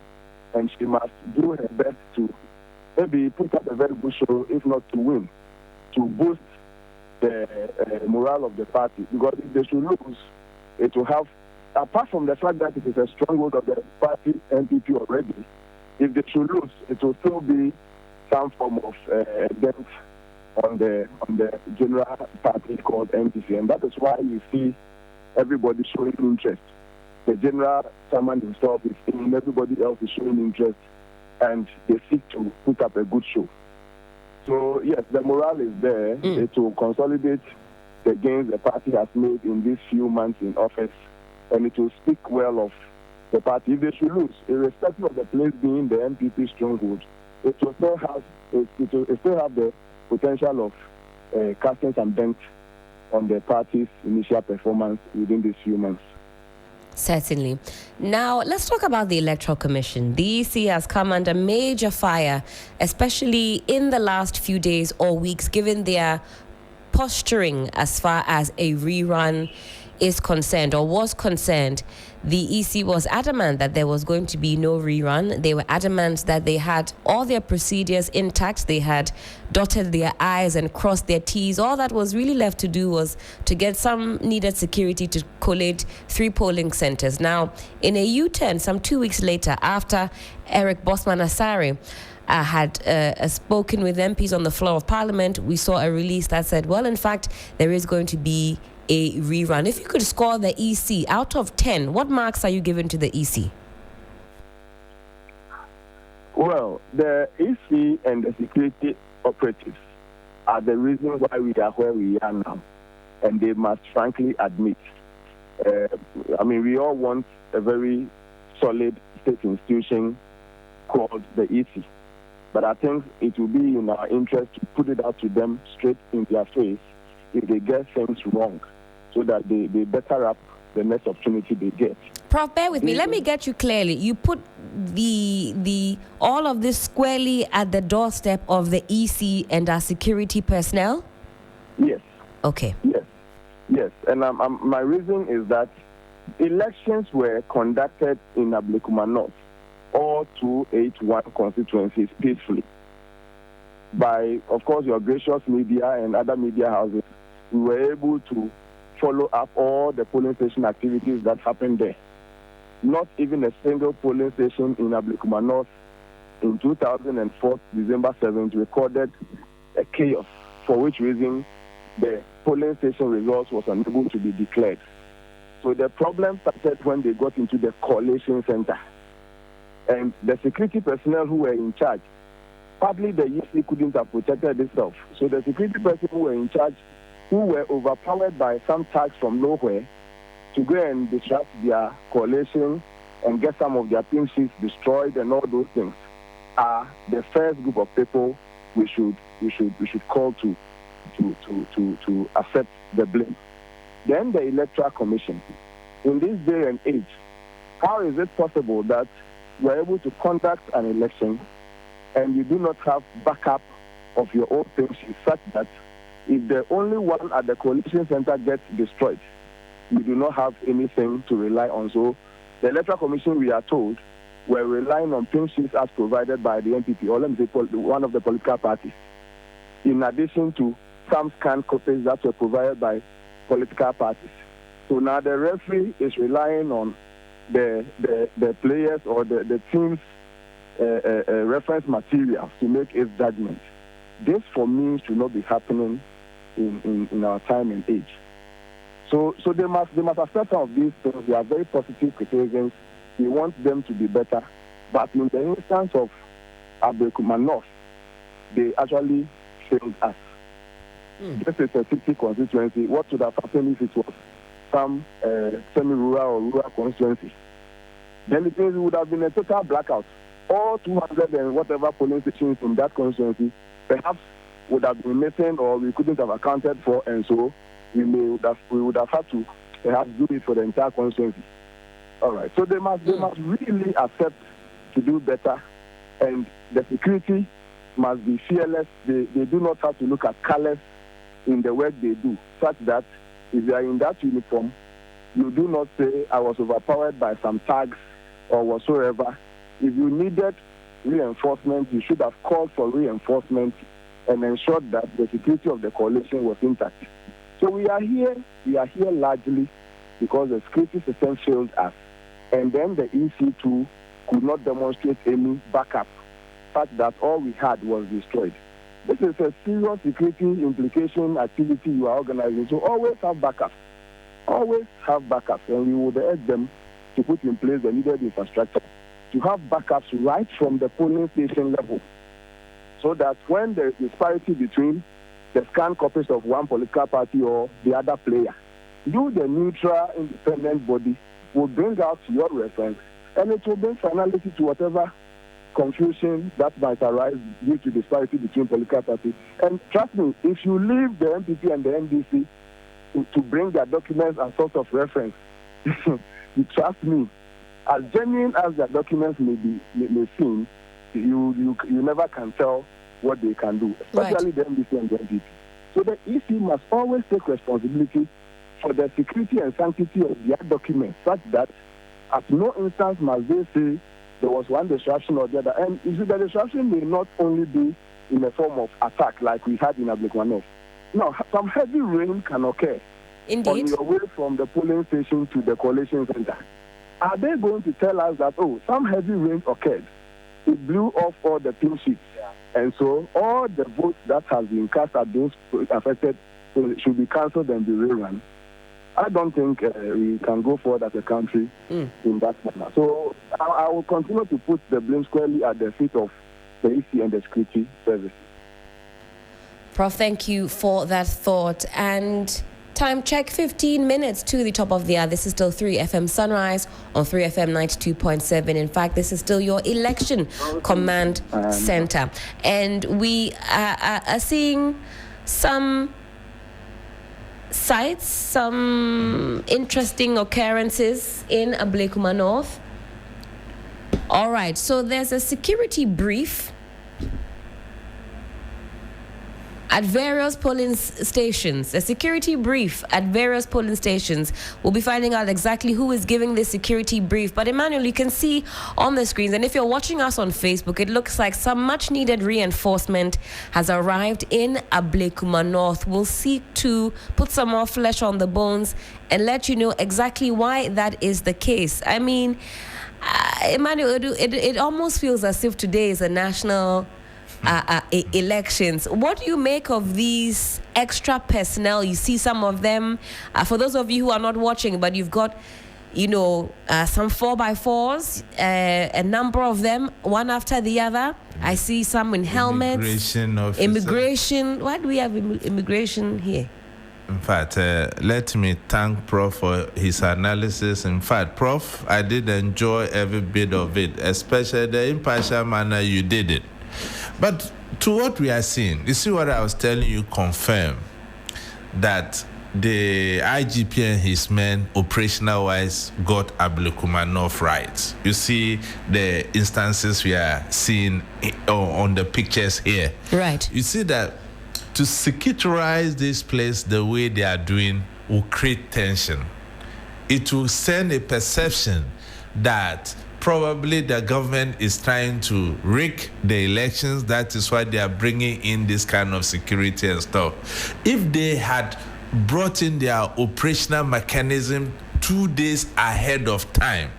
and she must do her best to maybe put up a very good show, if not to win, to boost the morale of the party. Because if they should lose, it will have, apart from the fact that it is a stronghold of the party NPP already, if they should lose, it will still be some form of dent on the general party called NPC. And that is why you see everybody showing interest. The general chairman himself is in, everybody else is showing interest, and they seek to put up a good show. So yes, the morale is there. It will consolidate the gains the party has made in these few months in office, and it will speak well of the party. If they should lose, irrespective of the place being the MPP stronghold, it will still have the potential of casting some dent on the party's initial performance within these few months. Certainly. Now, let's talk about the Electoral Commission. The EC has come under major fire, especially in the last few days or weeks, given their posturing as far as a rerun is concerned or was concerned. The EC was adamant that there was going to be no rerun. They were adamant that they had all their procedures intact. They had dotted their I's and crossed their T's. All that was really left to do was to get some needed security to collate 3 polling centers. Now, in a U-turn, some 2 weeks later, after Eric Bosman Asare had spoken with MPs on the floor of Parliament, we saw a release that said, well, in fact, there is going to be a rerun. If you could score the EC out of 10, what marks are you giving to the EC? Well, the EC and the security operatives are the reason why we are where we are now, and they must frankly admit. We all want a very solid state institution called the EC, but I think it will be in our interest to put it out to them straight in their face if they get things wrong, so that they better up the next opportunity they get. Prof, bear with me. Let me get you clearly. You put the all of this squarely at the doorstep of the EC and our security personnel? Yes. Okay. Yes. And my reason is that elections were conducted in Ablekuma North, all 281 constituencies peacefully. By, of course, your gracious media and other media houses, we were able to follow up all the polling station activities that happened there. Not even a single polling station in Ablekuma North in 2004, December 7th, recorded a chaos, for which reason the polling station results was unable to be declared. So the problem started when they got into the collation center. And the security personnel who were in charge, probably the EC couldn't have protected itself. So the security personnel who were in charge, who were overpowered by some thugs from nowhere, to go and disrupt their coalition and get some of their pin sheets destroyed and all those things, are the first group of people we should call to accept the blame. Then the Electoral Commission. In this day and age, how is it possible that we're able to conduct an election and you do not have backup of your own pin sheets, such that if the only one at the coalition center gets destroyed, you do not have anything to rely on? So the Electoral Commission, we are told, were relying on pin sheets as provided by the MPP, or let me say one of the political parties, in addition to some scanned copies that were provided by political parties. So now the referee is relying on the players or the team's reference materials to make its judgment. This, for me, should not be happening in our time and age. So they must accept some of these things. They are very positive criticisms. We want them to be better. But in the instance of Ablekuma North, they actually failed us. This is a city constituency. What would have happened if it was some semi-rural or rural constituency? Then it means it would have been a total blackout. All 200 and whatever polling stations in that constituency perhaps would have been missing, or we couldn't have accounted for, and so we would have had to perhaps do it for the entire constituency. All right. So they must really accept to do better, and the security must be fearless. They do not have to look at colors in the work they do, such that if they are in that uniform, you do not say, I was overpowered by some thugs or whatsoever. If you needed reinforcement, you should have called for reinforcement and ensured that the security of the coalition was intact. So we are here largely because the security system failed us. And then the EC2 could not demonstrate any backup, such that all we had was destroyed. This is a serious security implication activity you are organizing. So always have backups. Always have backups. And we would urge them to put in place the needed infrastructure, to have backups right from the polling station level, so that when there is disparity between the scanned copies of one political party or the other player. You, the neutral, independent body, will bring out your reference, and it will bring finality to whatever confusion that might arise due to disparity between political parties. And trust me, if you leave the MPP and the NDC to bring their documents as source of reference, you trust me, as genuine as their documents may seem, you never can tell what they can do, especially the NDC and the NPP. So the EC must always take responsibility for the security and sanctity of their documents, such that at no instance must they say there was one disruption or the other. And you see, the disruption may not only be in the form of attack like we had in Ablekuma. No, some heavy rain can occur. Indeed. On your way from the polling station to the collation center. Are they going to tell us that, some heavy rain occurred? It blew off all the pin sheets. And so all the votes that have been cast at those affected should be cancelled and be rerun. I don't think we can go forward as a country in that manner. So I will continue to put the blame squarely at the feet of the EC and the security services. Prof, thank you for that thought. And time check, 15 minutes to the top of the hour. This is still 3FM Sunrise on 3FM 92.7. In fact, this is still your election command center. And we are seeing some sites, some interesting occurrences in Ablekuma North. All right, so there's a security brief at various polling stations. A security brief at various polling stations. We'll be finding out exactly who is giving this security brief. But Emmanuel, you can see on the screens, and if you're watching us on Facebook, it looks like some much needed reinforcement has arrived in Ablekuma North. We'll seek to put some more flesh on the bones and let you know exactly why that is the case. I mean, Emmanuel, it almost feels as if today is a national elections. What do you make of these extra personnel? You see some of them, for those of you who are not watching, but you've got, some 4x4s, a number of them, one after the other. I see some in helmets. Immigration. Why do we have immigration here? In fact, let me thank Prof for his analysis. In fact, Prof, I did enjoy every bit of it, especially the impartial manner you did it. But to what we are seeing, you see what I was telling you confirm that the IGP and his men, operational-wise, got Ablekuma North right. You see the instances we are seeing on the pictures here. Right. You see that to securitize this place the way they are doing will create tension. It will send a perception that probably the government is trying to rig the elections. That is why they are bringing in this kind of security and stuff. If they had brought in their operational mechanism 2 days ahead of time,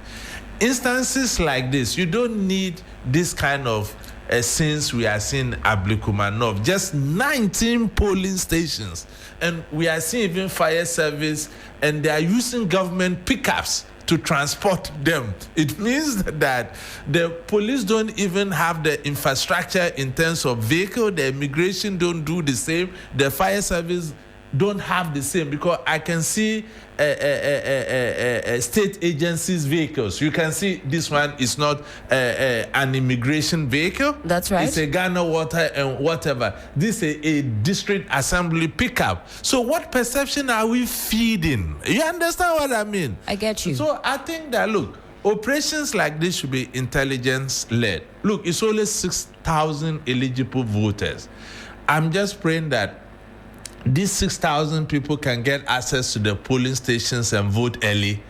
instances like this, you don't need this kind of since we are seeing Ablekuma North, just 19 polling stations, and we are seeing even fire service, and they are using government pickups to transport them. It means that the police don't even have the infrastructure in terms of vehicle, the immigration don't do the same, the fire service don't have the same, because I can see state agencies' vehicles. You can see this one is not an immigration vehicle. That's right. It's a Ghana Water and whatever. This is a district assembly pickup. So what perception are we feeding? You understand what I mean? I get you. So I think that, look, operations like this should be intelligence-led. Look, it's only 6,000 eligible voters. I'm just praying that these 6,000 people can get access to the polling stations and vote early.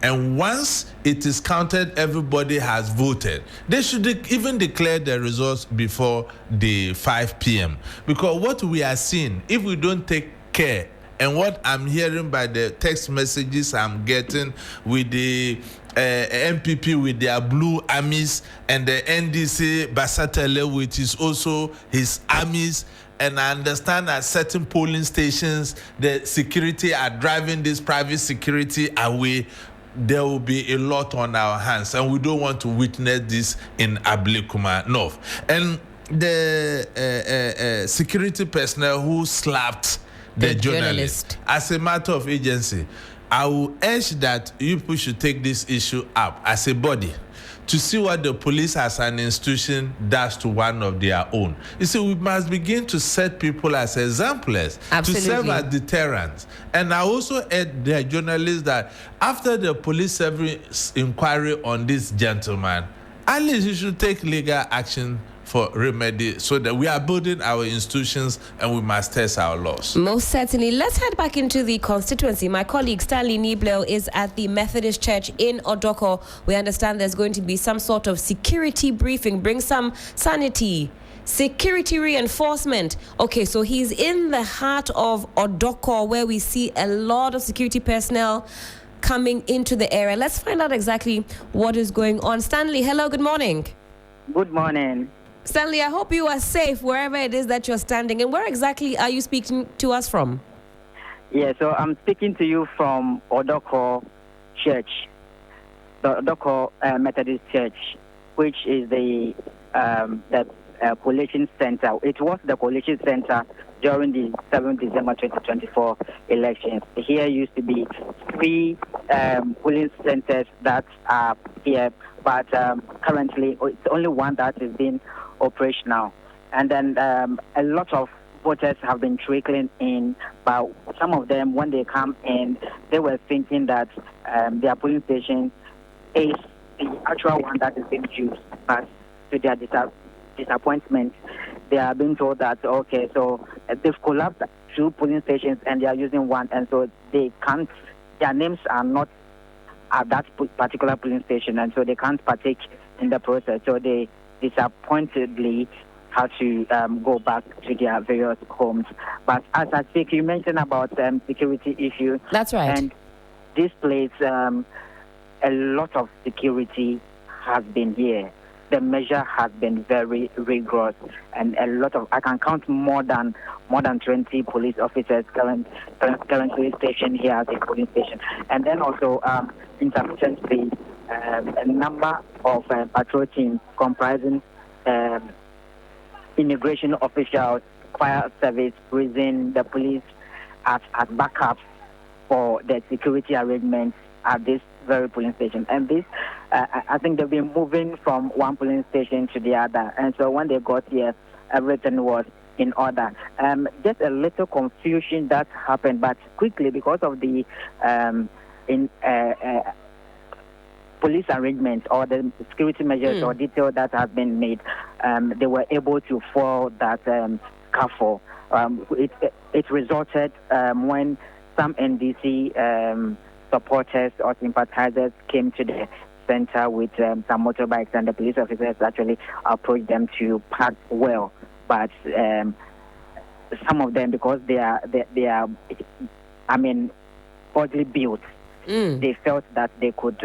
And once it is counted, everybody has voted. They should even declare the results before the 5 p.m. Because what we are seeing, if we don't take care, and what I'm hearing by the text messages I'm getting with the MPP with their blue armies and the NDC Basatele with his also his armies, and I understand at certain polling stations the security are driving this private security away. There will be a lot on our hands, and we don't want to witness this in Ablekuma North. And the security personnel who slapped the journalist. As a matter of agency, I will urge that you people should take this issue up as a body to see what the police as an institution does to one of their own. You see, we must begin to set people as exemplars, to serve as deterrents. And I also urge the journalists that after the police service inquiry on this gentleman, at least you should take legal action for remedy so that we are building our institutions and we must test our laws. Most certainly. Let's head back into the constituency. My colleague Stanley Nibleo is at the Methodist Church in Odoko. We understand there's going to be some sort of security briefing, bring some sanity, security reinforcement. Okay, so he's in the heart of Odoko where we see a lot of security personnel coming into the area. Let's find out exactly what is going on. Stanley, hello, good morning. Good morning. Stanley, I hope you are safe wherever it is that you're standing. And where exactly are you speaking to us from? Yeah, so I'm speaking to you from Odoko Church, the Odoko Methodist Church, which is the collation center. It was the collation center during the 7th December 2024 elections. Here used to be 3 polling centers that are here, but currently it's only one that is being operational. And then a lot of voters have been trickling in, but some of them, when they come in, they were thinking that their polling station is the actual one that is being used. But to their disappointment, they are being told that, okay, so they've collapsed 2 polling stations and they are using one, and so they can't, their names are not at that particular polling station, and so they can't partake in the process. So they disappointedly had to go back to their various homes. But as I speak, you mentioned about security issue. That's right. And this place, a lot of security has been here. The measure has been very rigorous, and a lot of, I can count more than 20 police officers currently stationed here at the police station. And then also intermittently a number of patrol teams comprising immigration officials, fire service, prison, the police as backup for the security arrangements at this very polling station. And this, I think they've been moving from one polling station to the other. And so when they got here, everything was in order. Just a little confusion that happened, but quickly, because of the police arrangements or the security measures or detail that has been made, they were able to foil that scuffle. It resulted when some NDC supporters or sympathizers came to the center with some motorbikes, and the police officers actually approached them to park well. But some of them, because they are oddly built, they felt that they could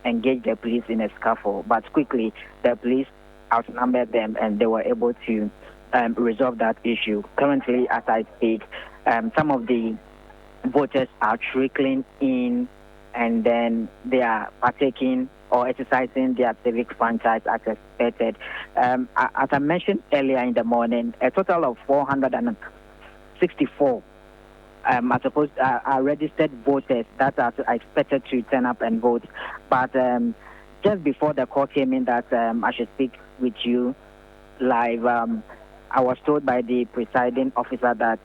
engage the police in a scuffle. But quickly, the police outnumbered them, and they were able to resolve that issue. Currently, as I speak, some of the voters are trickling in, and then they are partaking or exercising their civic franchise as expected. As I mentioned earlier in the morning, a total of 464 are registered voters that are expected to turn up and vote. But just before the call came in that I should speak with you live, I was told by the presiding officer that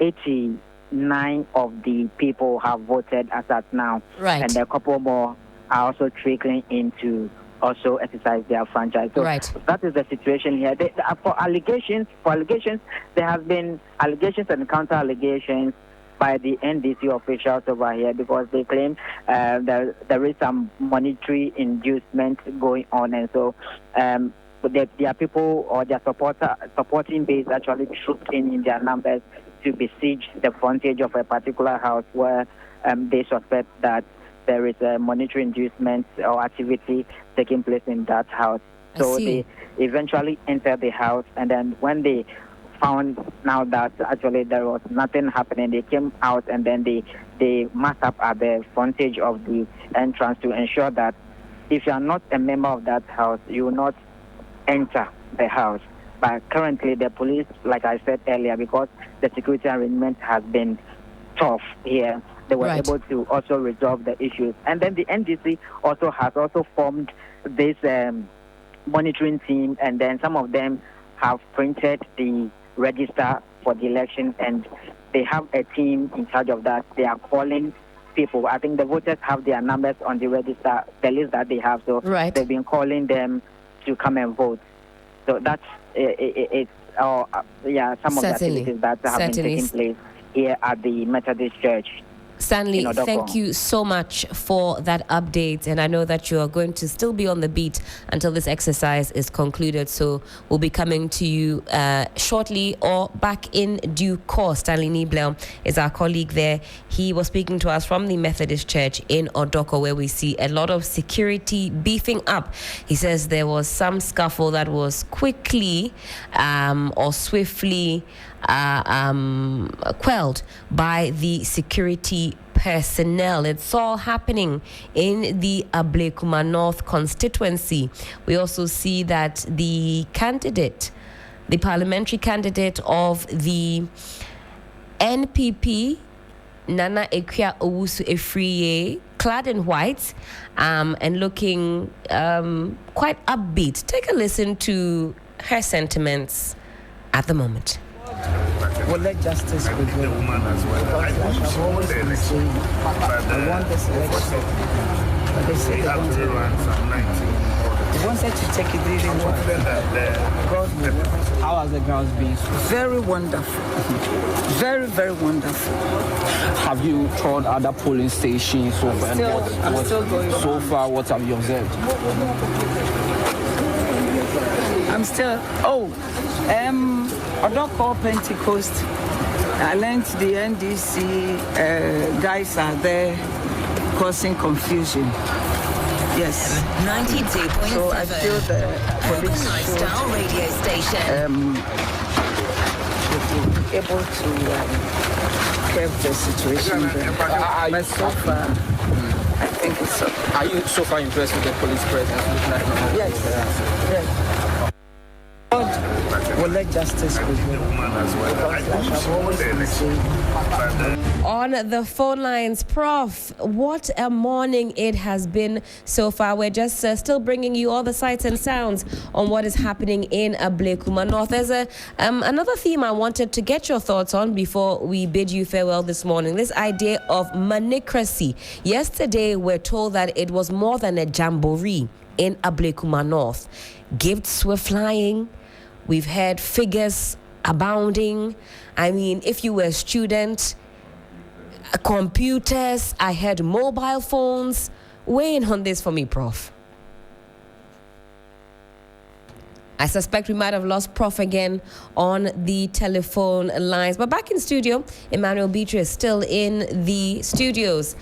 89 of the people have voted as at now. Right. And a couple more are also trickling in to also exercise their franchise. So that is the situation here. For allegations, there have been allegations and counter-allegations by the NDC officials over here, because they claim there is some monetary inducement going on, and so their people or their supporting base actually trooped in their numbers to besiege the frontage of a particular house where they suspect that there is a monetary inducement or activity taking place in that house. So they eventually entered the house, and then when they found now that actually there was nothing happening, they came out, and then they massed up at the frontage of the entrance to ensure that if you are not a member of that house, you will not enter the house. But currently, the police, like I said earlier, because the security arrangement has been tough here, they were able to also resolve the issues. And then the NDC has formed this monitoring team, and then some of them have printed the register for the election, and they have a team in charge of that. They are calling people. I think the voters have their numbers on the register, the list that they have, so they've been calling them to come and vote. So that's some of the activities that have been taking place here at the Methodist Church. Stanley, thank you so much for that update. And I know that you are going to still be on the beat until this exercise is concluded. So we'll be coming to you shortly or back in due course. Stanley Niebler is our colleague there. He was speaking to us from the Methodist Church in Odoko, where we see a lot of security beefing up. He says there was some scuffle that was quickly or swiftly quelled by the security personnel. It's all happening in the Ablekuma North constituency. We also see that the parliamentary candidate of the NPP, Nana Ekwia Owusu Efriye, clad in white and looking quite upbeat. Take a listen to her sentiments at the moment. Well, let justice prevail. Because like I've always been saying, I want this election. But they say they wanted to take it really well. God will. How has the grounds been? Very wonderful. Very, very wonderful. Have you toured other polling stations so far? I'm still going. So far, what have you observed? I'm still. Odoko Pentecost. I learned the NDC guys are there causing confusion. Yes. 92.7. So I feel the police lifestyle radio station. Able to curb the situation. But so far, I think it's okay. Are you so far impressed with the police presence? Yes. God will let justice prevail. Because like I've always been saying. On the phone lines, Prof, what a morning it has been so far. We're just still bringing you all the sights and sounds on what is happening in Ablekuma North. There's another theme I wanted to get your thoughts on before we bid you farewell this morning. This idea of manicracy. Yesterday, we're told that it was more than a jamboree in Ablekuma North. Gifts were flying. We've heard figures abounding. I mean, if you were a student, computers, I heard mobile phones. Weigh in on this for me, Prof. I suspect we might have lost Prof again on the telephone lines. But back in studio, Emmanuel Beatrice still in the studios.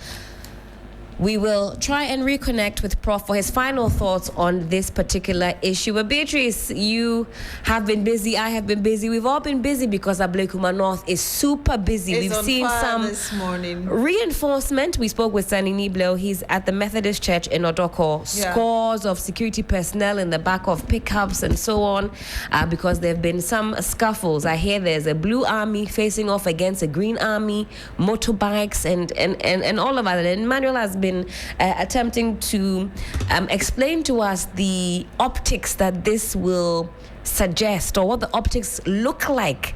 We will try and reconnect with Prof for his final thoughts on this particular issue. But Beatrice, you have been busy. I have been busy. We've all been busy because Ablekuma North is super busy. We've seen some this morning. Reinforcement. We spoke with Stanley Niebler. He's at the Methodist Church in Odoko. Scores of security personnel in the back of pickups and so on, because there have been some scuffles. I hear there's a blue army facing off against a green army, motorbikes and all of that. And Emmanuel has been attempting to explain to us the optics that this will suggest, or what the optics look like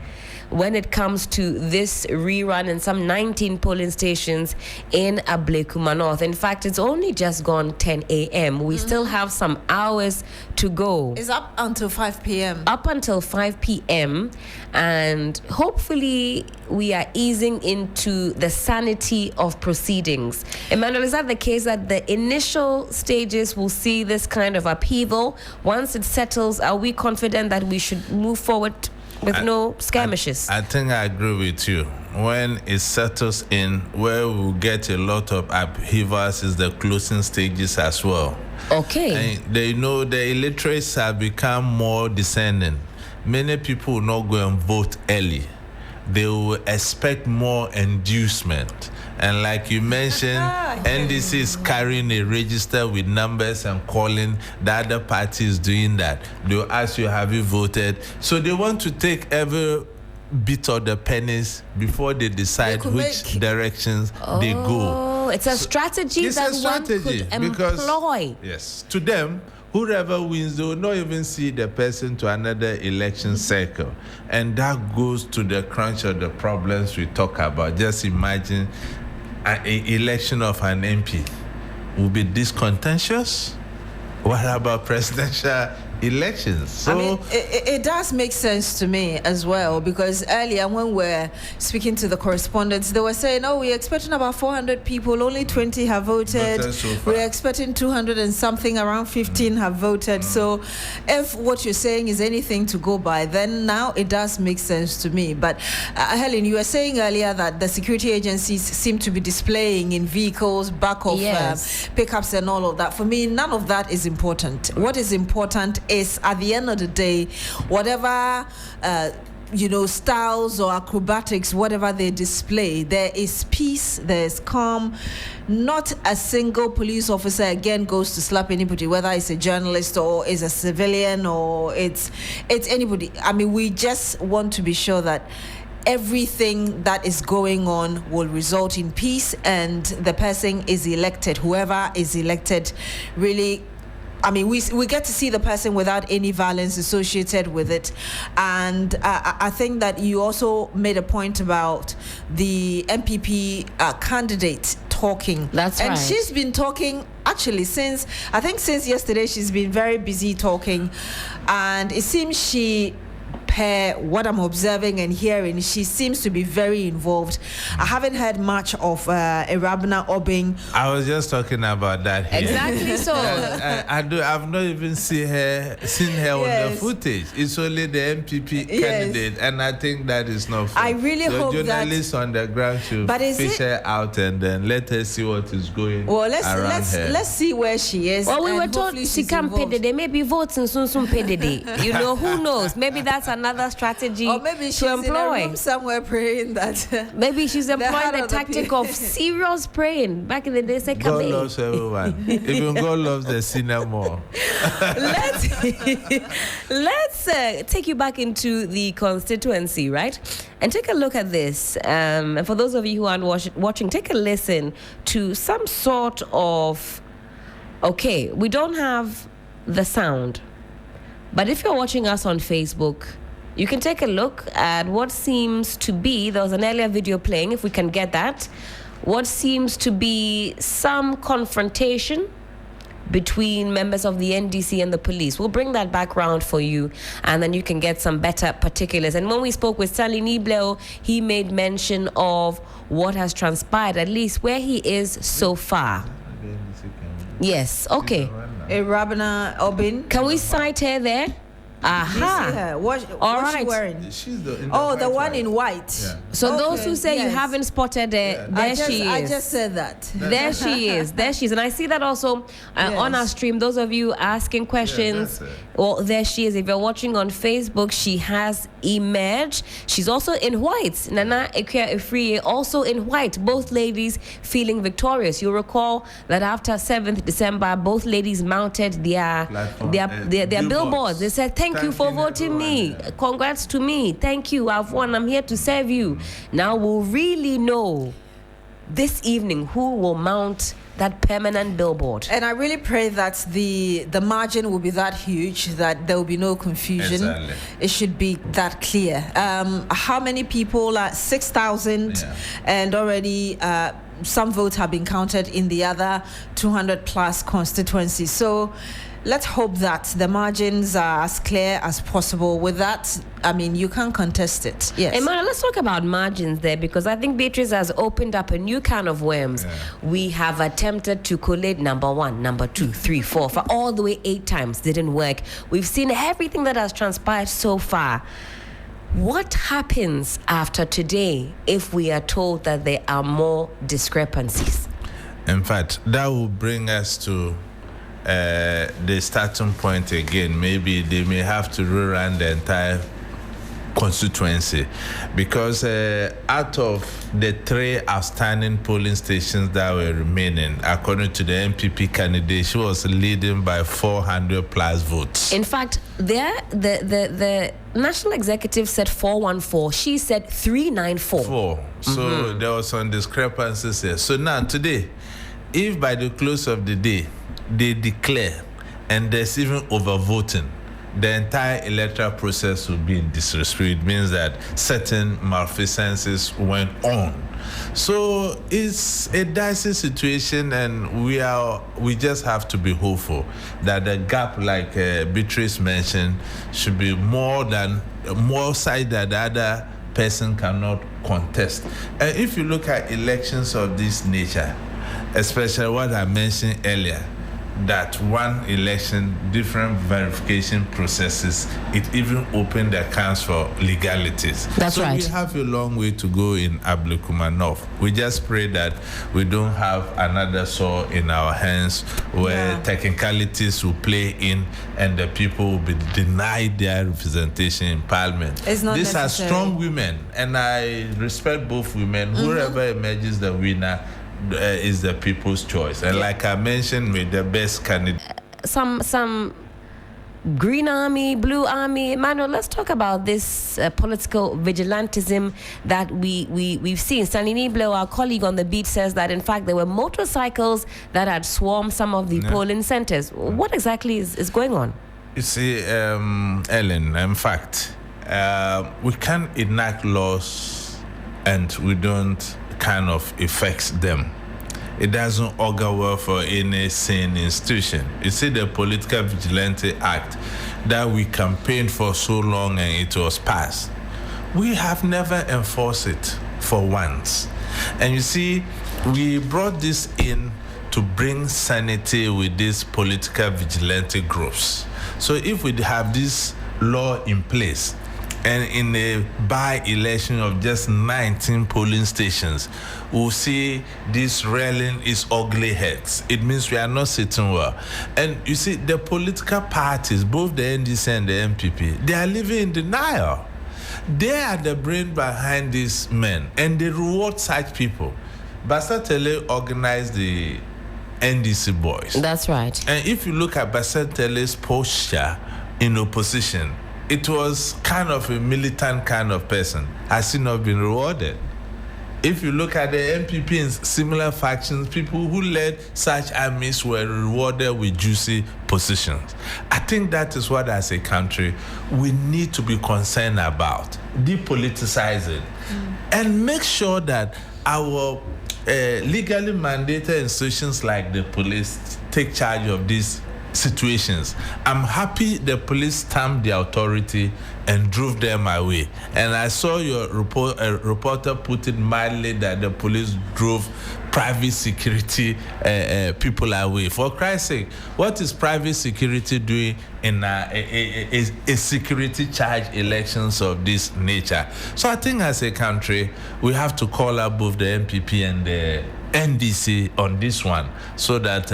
when it comes to this rerun in some 19 polling stations in Ablekuma North. In fact, it's only just gone 10 a.m. We still have some hours to go. It's up until 5 p.m. Up until 5 p.m. And hopefully we are easing into the sanity of proceedings. Emmanuel, is that the case, that the initial stages will see this kind of upheaval? Once it settles, are we confident that we should move forward with no skirmishes? I think I agree with you. When it settles in, where we'll get a lot of upheavals is the closing stages as well. Okay. And they know the illiterates have become more discerning. Many people will not go and vote early. they will expect more inducement. And like you mentioned, NDC is carrying a register with numbers and calling the other parties doing that. They'll ask you, have you voted? So they want to take every bit of the pennies before they decide which directions they go. It's a strategy one could employ. Yes, to them, whoever wins, they will not even see the person to another election cycle. And that goes to the crunch of the problems we talk about. Just imagine an election of an MP will be this contentious. What about presidential elections? So, I mean, it does make sense to me as well, because earlier when we're speaking to the correspondents, they were saying, we're expecting about 400 people, only 20 have voted. We're expecting 200 and something, around 15 have voted. So if what you're saying is anything to go by, then now it does make sense to me. But Helen, you were saying earlier that the security agencies seem to be displaying in vehicles, back of pickups and all of that. For me, none of that is important. What is important is, at the end of the day, whatever styles or acrobatics, whatever they display, there is peace, there's calm. Not a single police officer again goes to slap anybody, whether it's a journalist or is a civilian or it's anybody. I mean, we just want to be sure that everything that is going on will result in peace and the person is elected, whoever is elected, really. I mean, we get to see the person without any violence associated with it. And I think that you also made a point about the MPP candidate talking. That's right. And she's been talking actually since yesterday. She's been very busy talking. And it seems per what I'm observing and hearing, she seems to be very involved. I haven't heard much of Irabna Obing. I was just talking about that here. Exactly so. I've not even seen her on the footage. It's only the MPP candidate, and I think that is not fair. I really hope that journalists on the ground should fish her out and then let her see what is going around her. Let's see where she is. Well, we were told she can't pay the day. Maybe votes and soon pay the day. You know, who knows? Maybe that's another strategy or maybe she's to employ. In a room somewhere praying that. Maybe she's employing the tactic of serious praying. Back in the day, say, God loves everyone. Even God loves the sinner more. Let's take you back into the constituency, right? And take a look at this. And for those of you who aren't watching, take a listen to some sort of. Okay, we don't have the sound. But if you're watching us on Facebook, you can take a look at what seems to be, there was an earlier video playing, if we can get that, what seems to be some confrontation between members of the NDC and the police. We'll bring that back round for you, and then you can get some better particulars. And when we spoke with Stanley Nibleo, he made mention of what has transpired, at least where he is so far. Yes, okay. Rabina Obin. Can we cite her there? Aha. What's she wearing? She's the one in white. Yeah. So those who say you haven't spotted her, there she is. I just said that. There she is. There she is. And I see that also on our stream. Those of you asking questions, well, there she is. If you're watching on Facebook, she has emerged. She's also in white. Nana Ekia Efriye also in white. Both ladies feeling victorious. You'll recall that after 7th December, both ladies mounted their billboards. They said, Thank you for voting me. Congrats to me. Thank you. I've won. I'm here to serve you. Now we'll really know this evening who will mount that permanent billboard. And I really pray that the margin will be that huge that there will be no confusion. Exactly. It should be that clear. How many people? 6,000, and already some votes have been counted in the other 200 plus constituencies. So let's hope that the margins are as clear as possible. With that, I mean, you can't contest it. Yes. Emmanuel, let's talk about margins there, because I think Beatrice has opened up a new can of worms. We have attempted to collate number 1, number 2, 3, 4, for all the way 8 times. Didn't work. We've seen everything that has transpired so far. What happens after today if we are told that there are more discrepancies? In fact, that will bring us to the starting point again. Maybe they may have to rerun the entire constituency, because out of the 3 outstanding polling stations that were remaining, according to the MPP candidate, she was leading by 400 plus votes. In fact, the national executive said 414. She said 394. So there was some discrepancies here. So now today, if by the close of the day they declare and there's even overvoting, the entire electoral process will be in disrepute. It means that certain malfeasances went on. So it's a dicey situation, and we just have to be hopeful that the gap, like Beatrice mentioned, should be more side that the other person cannot contest. And if you look at elections of this nature, especially what I mentioned earlier, that one election, different verification processes, it even opened the accounts for legalities. That's right. So we have a long way to go in Ablekuma North. We just pray that we don't have another saw in our hands where technicalities will play in and the people will be denied their representation in Parliament. It's not These necessary. are strong women, and I respect both women. Whoever emerges the winner is the people's choice, and like I mentioned, with the best candidate. Some Green Army, Blue Army. Emmanuel, let's talk about this political vigilantism that we've seen. Stanley Niblo, our colleague on the beat, says that in fact there were motorcycles that had swarmed some of the polling centers. What exactly is going on? You see, Ellen, in fact, we can't enact laws and we don't kind of affects them. It doesn't augur well for any sane institution. You see, the Political Vigilante Act that we campaigned for so long and it was passed, we have never enforced it for once. And you see, we brought this in to bring sanity with these political vigilante groups. So if we have this law in place, and in a by-election of just 19 polling stations, we'll see this rearing its ugly heads. It means we are not sitting well. And you see, the political parties, both the NDC and the MPP, they are living in denial. They are the brain behind these men, and they reward such people. Basatele organized the NDC boys. That's right. And if you look at Basatele's posture in opposition, it was kind of a militant kind of person. Has he not been rewarded? If you look at the MPP in similar factions, people who led such armies were rewarded with juicy positions. I think that is what, as a country, we need to be concerned about. Depoliticize it. And make sure that our legally mandated institutions like the police take charge of these situations. I'm happy the police stamped the authority and drove them away. And I saw your reporter put it mildly that the police drove private security people away. For Christ's sake, what is private security doing in a security charge elections of this nature? So I think as a country, we have to call out both the MPP and the NDC on this one, so that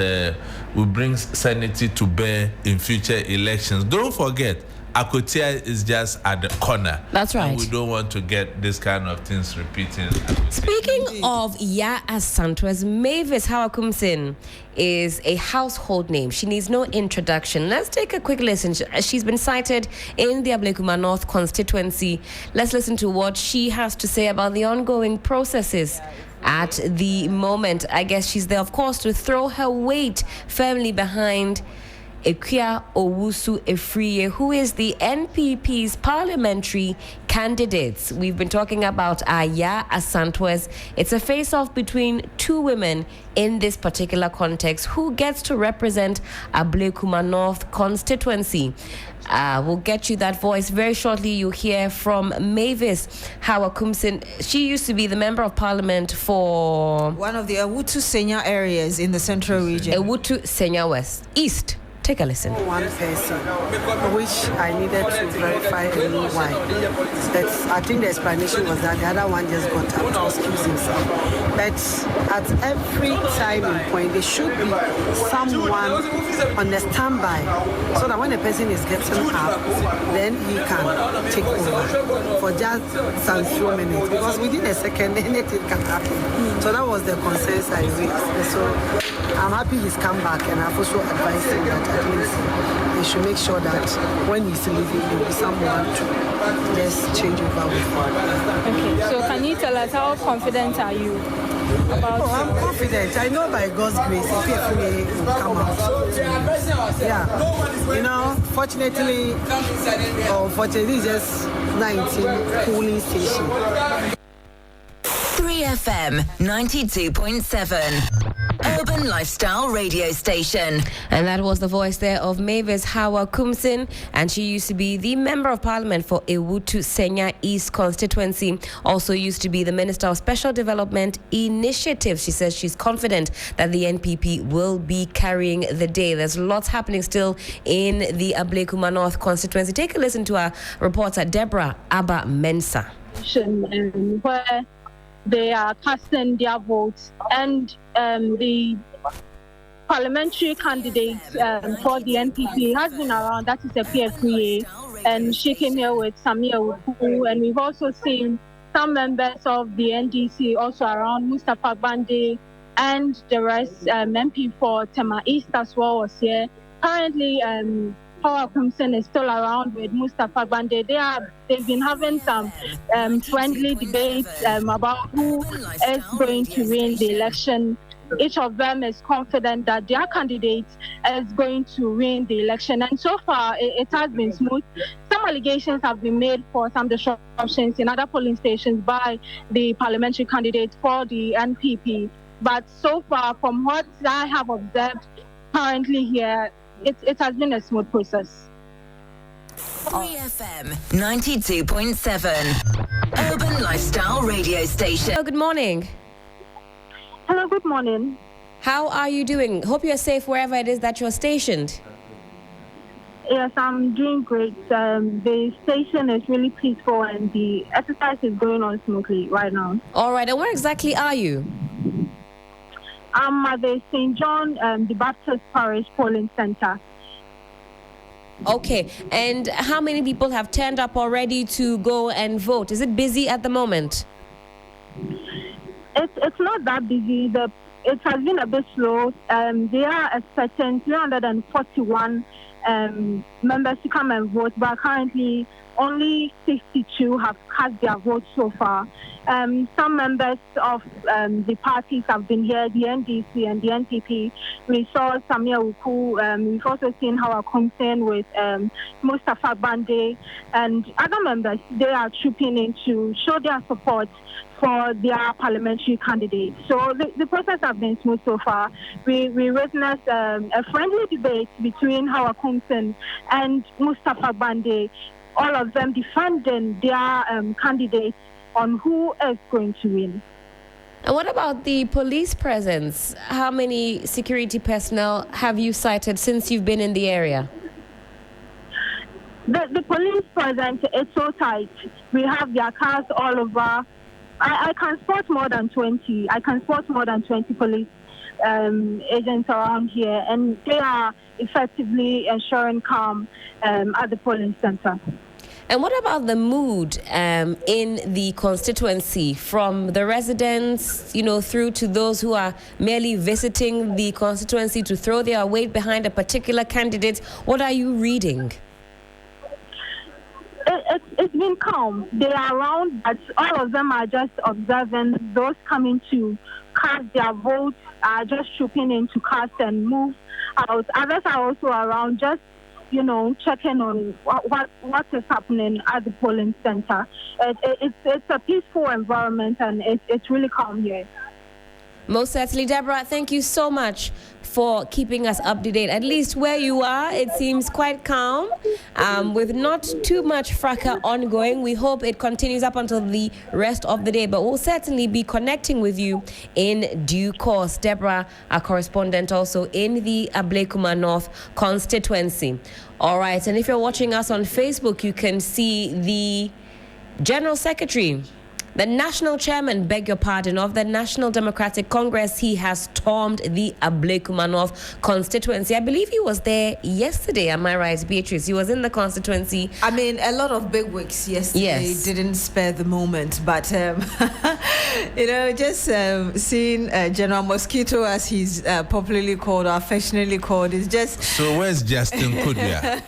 we bring sanity to bear in future elections. Don't forget, Akotia is just at the corner. That's right. And we don't want to get this kind of things repeating. Speaking of Ya Asantew's, Mavis Hawakumsin is a household name. She needs no introduction. Let's take a quick listen. She's been cited in the Ablekuma North constituency. Let's listen to what she has to say about the ongoing processes at the moment. I guess she's there, of course, to throw her weight firmly behind Ekia Owusu Efriye, who is the NPP's parliamentary candidates. We've been talking about Ya Asantew's. It's a face-off between two women in this particular context. Who gets to represent Ablekuma North constituency? We'll get you that voice very shortly. You hear from Mavis Hawakumsin. She used to be the member of parliament for one of the Ewutu Senya areas in the central region. Ewutu Senya West East. Take a listen. One person, which I needed to verify and know why. I think the explanation was that the other one just got up to excuse himself. But at every time and point, there should be someone on the standby so that when a person is getting up, then he can take over for just some few minutes. Because within a second, anything can happen. So that was the consensus I raised. So I'm happy he's come back, and I've also advised him that at least he should make sure that when he's leaving, there will be someone to just change over with him. Okay, so can you tell us how confident are you about I'm confident. I know by God's grace, if it will come out. Yeah. You know, fortunately, or unfortunately, it's just 19 polling stations. 3FM 92.7. Urban Lifestyle Radio Station. And that was the voice there of Mavis Hawa Kumsin, and she used to be the Member of Parliament for Ewutu Senya East constituency, also used to be the Minister of Special Development Initiatives. She says she's confident that the NPP will be carrying the day. There's lots happening still in the Ablekuma North constituency. Take a listen to our reporter Deborah Abba Mensah. Where they are casting their votes, and the parliamentary candidate for the NPP has been around. That is a PFPA, and she came here with Samia Wuku, and we've also seen some members of the NDC also around. Mustafa Bande and the rest. MP for Tema East as well was here. Currently, Hawa Kumsin is still around with Mustafa Bande. They've been having some friendly debates about who is going to win the election. Each of them is confident that their candidate is going to win the election. And so far, it has been smooth. Some allegations have been made for some disruptions in other polling stations by the parliamentary candidate for the NPP. But so far, from what I have observed currently here, it has been a smooth process. 3FM 92.7. Urban Lifestyle Radio Station. Hello, good morning. Hello, good morning. How are you doing? Hope you're safe wherever it is that you're stationed. Yes, I'm doing great. The station is really peaceful, and the exercise is going on smoothly right now. All right, and where exactly are you? I'm at the St. John the Baptist Parish Polling Center. Okay, and how many people have turned up already to go and vote? Is it busy at the moment? It's not that busy. It has been a bit slow. They are expecting 341 members to come and vote, but currently only 62 have cast their votes so far. Some members of the parties have been here, the NDC and the NPP. We saw Samia Wuku. We've also seen Hawa Kumsin with Mustafa Bande and other members. They are trooping in to show their support for their parliamentary candidate. So the process has been smooth so far. We witnessed a friendly debate between Hawa Kumsin and Mustafa Bande, all of them defending their candidates on who is going to win. And what about the police presence? How many security personnel have you cited since you've been in the area? The police presence is so tight. We have their cars all over. I can spot more than 20. I can spot more than 20 police agents around here, and they are effectively ensuring calm at the polling center. And what about the mood in the constituency, from the residents, through to those who are merely visiting the constituency to throw their weight behind a particular candidate? What are you reading? It's been calm. They are around, but all of them are just observing. Those coming to cast their votes are just trooping in to cast and move out. Others are also around, just checking on what is happening at the polling center. It's a peaceful environment, and it's really calm here. Most certainly, Deborah, thank you so much for keeping us up to date. At least where you are, it seems quite calm, with not too much fracas ongoing. We hope it continues up until the rest of the day, but we'll certainly be connecting with you in due course. Deborah, our correspondent also in the Ablekuma North constituency. All right, and if you're watching us on Facebook, you can see the General Secretary, the national chairman, beg your pardon, of the National Democratic Congress. He has stormed the Ablekuma North constituency. I believe he was there yesterday. Am I right, Beatrice? He was in the constituency. I mean, a lot of bigwigs yesterday didn't spare the moment, but just seeing General Mosquito, as he's popularly called or affectionately called, is just. So where's Justin Kodria?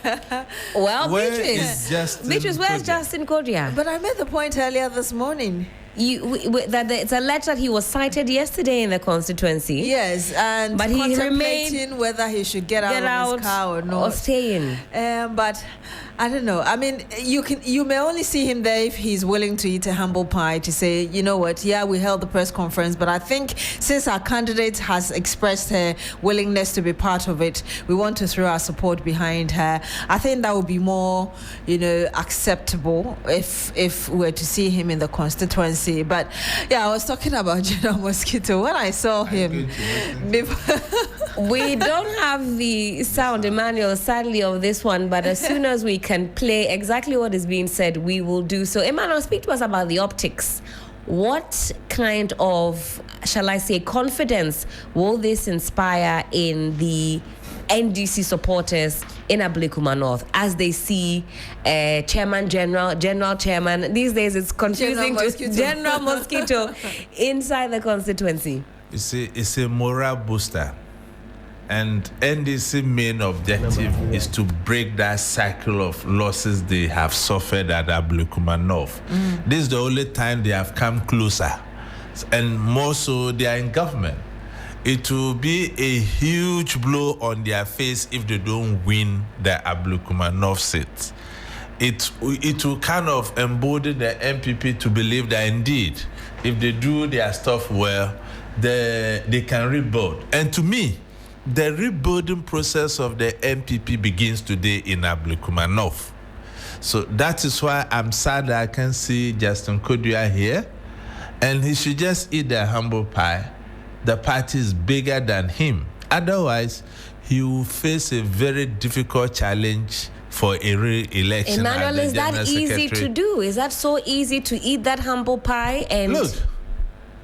Well, Beatrice, where's Justin Kodria? But I made the point earlier this morning. That it's alleged that he was cited yesterday in the constituency. Yes, but he remained whether he should get out of his car or not, or stay in. But I don't know. I mean, you may only see him there if he's willing to eat a humble pie to say, you know what, yeah, we held the press conference, but I think since our candidate has expressed her willingness to be part of it, we want to throw our support behind her. I think that would be more, acceptable if we were to see him in the constituency. But yeah, I was talking about General Mosquito when I saw him. We don't have the sound, Emmanuel, sadly, of this one, but as soon as we can play exactly what is being said, we will do so. Emmanuel, speak to us about the optics. What kind of, shall I say, confidence will this inspire in the NDC supporters in Ablekuma North as they see Chairman, General Chairman, these days it's confusing, General Mosquito inside the constituency? You see, it's a morale booster. And NDC main objective is to break that cycle of losses they have suffered at Ablekuma North. This is the only time they have come closer. And more so, they are in government. It will be a huge blow on their face if they don't win the Ablekuma North seat. It will kind of embolden the MPP to believe that indeed, if they do their stuff well, they can rebuild. And to me, the rebuilding process of the MPP begins today in Ablekuma North. So that is why I'm sad that I can't see Justin Kodria here. And he should just eat the humble pie. The party is bigger than him. Otherwise, he will face a very difficult challenge for a re-election. Emmanuel, is that easy to do? Is that so easy to eat that humble pie? And look,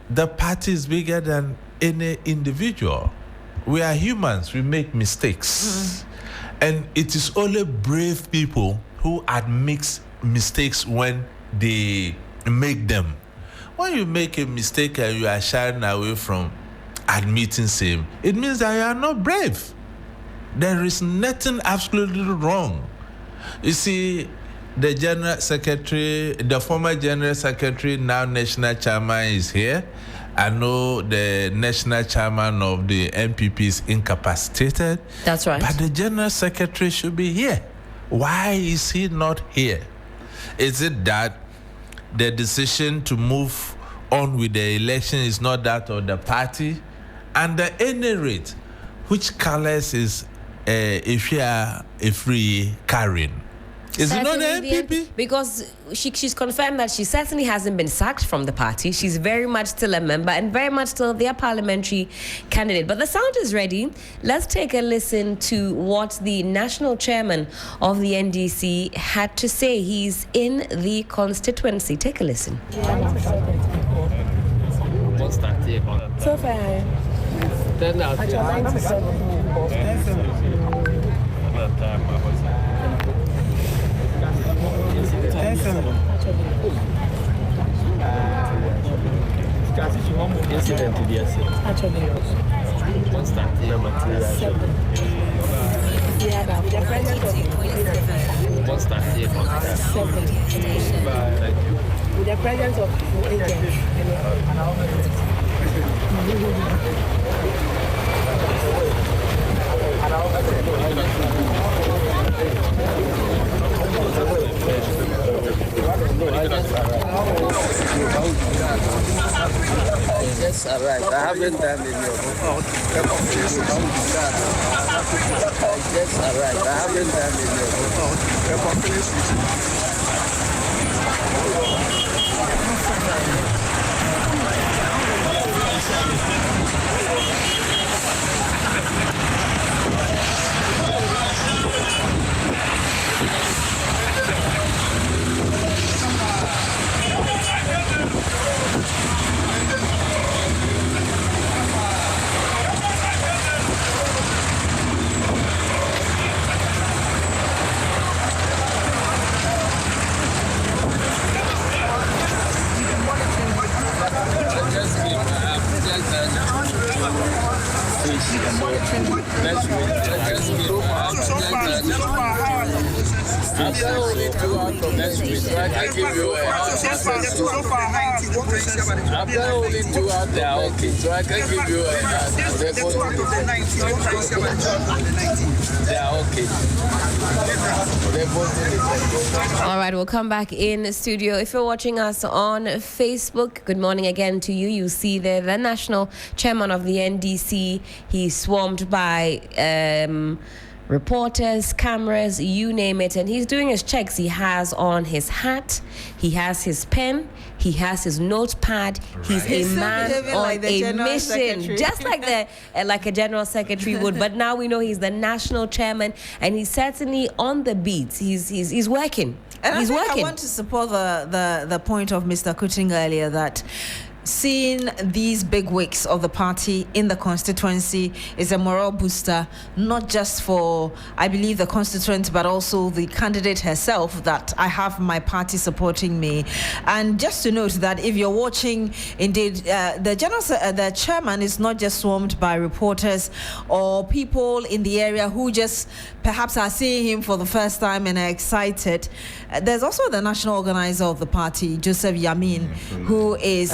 the party is bigger than any individual. We are humans, we make mistakes. And it is only brave people who admit mistakes when they make them. When you make a mistake and you are shying away from admitting same, it means that you are not brave. There is nothing absolutely wrong. You see, the General Secretary, the former General Secretary, now National Chairman, is here. I know the National Chairman of the MPP is incapacitated. That's right. But the General Secretary should be here. Why is he not here? Is it that the decision to move on with the election is not that of the party? And at any rate, which colors is Ifri carrying? Is it not the MPP? Because she's confirmed that she certainly hasn't been sacked from the party. She's very much still a member and very much still their parliamentary candidate. But the sound is ready. Let's take a listen to what the national chairman of the NDC had to say. He's in the constituency. Take a listen. So far, 10 out of 97. Incident to the actually. The presence of with the presence of agents. just arrived. I haven't done any of it. I just arrived. I haven't done any of All right, we'll come back in the studio. If you're watching us on Facebook, good morning again to you. You see there the national chairman of the NDC. He's swarmed by reporters, cameras, you name it, and he's doing his checks. He has on his hat, he has his pen, he has his notepad. He's a man on like a mission, secretary. Just like like a general secretary would. But now we know he's the national chairman, and he's certainly on the beats. He's working. And he's I want to support the point of Mr. Kuting earlier that seeing these big wigs of the party in the constituency is a morale booster, not just for, I believe, the constituent, but also the candidate herself, that I have my party supporting me. And just to note that if you're watching, indeed, the chairman is not just swarmed by reporters or people in the area who just perhaps are seeing him for the first time and are excited. There's also the national organizer of the party, Joseph Yamin, who is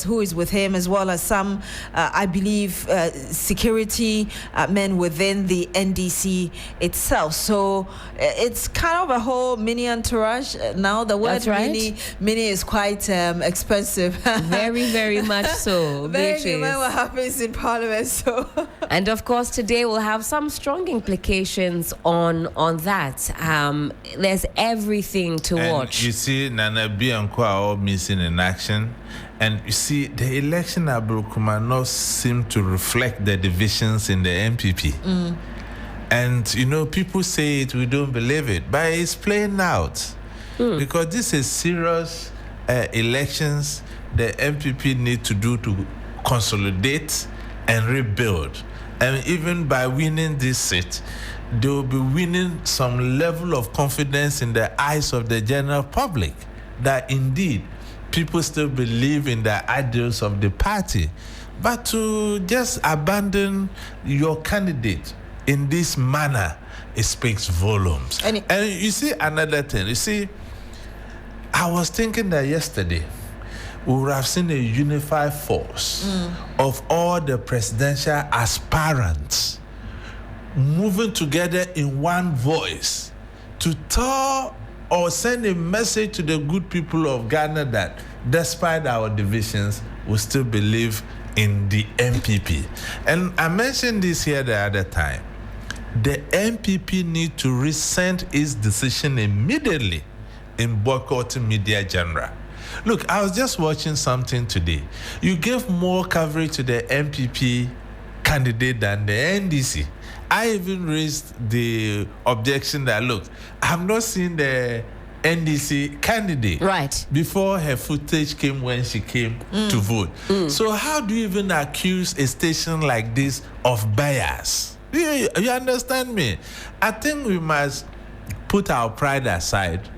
who is with him, as well as some, I believe, security men within the NDC itself. So it's kind of a whole mini entourage. Now the word mini is quite expensive. Very, very much so. Very much what happens in Parliament. So, and of course, today we'll have some strong implications on that. There's everything to watch. You see, Nana B and Kwa all missing in action. And you see, the election at Ablekuma not seem to reflect the divisions in the MPP. And, you know, people say it, we don't believe it. But it's playing out. Because this is serious elections the MPP need to do to consolidate and rebuild. And even by winning this seat, they will be winning some level of confidence in the eyes of the general public that indeed people still believe in the ideals of the party. But to just abandon your candidate in this manner, it speaks volumes. And you see another thing. You see, I was thinking that yesterday we would have seen a unified force of all the presidential aspirants moving together in one voice to tell or send a message to the good people of Ghana that despite our divisions, we still believe in the MPP. And I mentioned this here the other time. The MPP need to rescind its decision immediately in boycotting media genre. Look, I was just watching something today. You gave more coverage to the MPP candidate than the NDC. I even raised the objection that, look, I'm not seeing the NDC candidate before her footage came when she came to vote. So how do you even accuse a station like this of bias? You understand me? I think we must put our pride aside,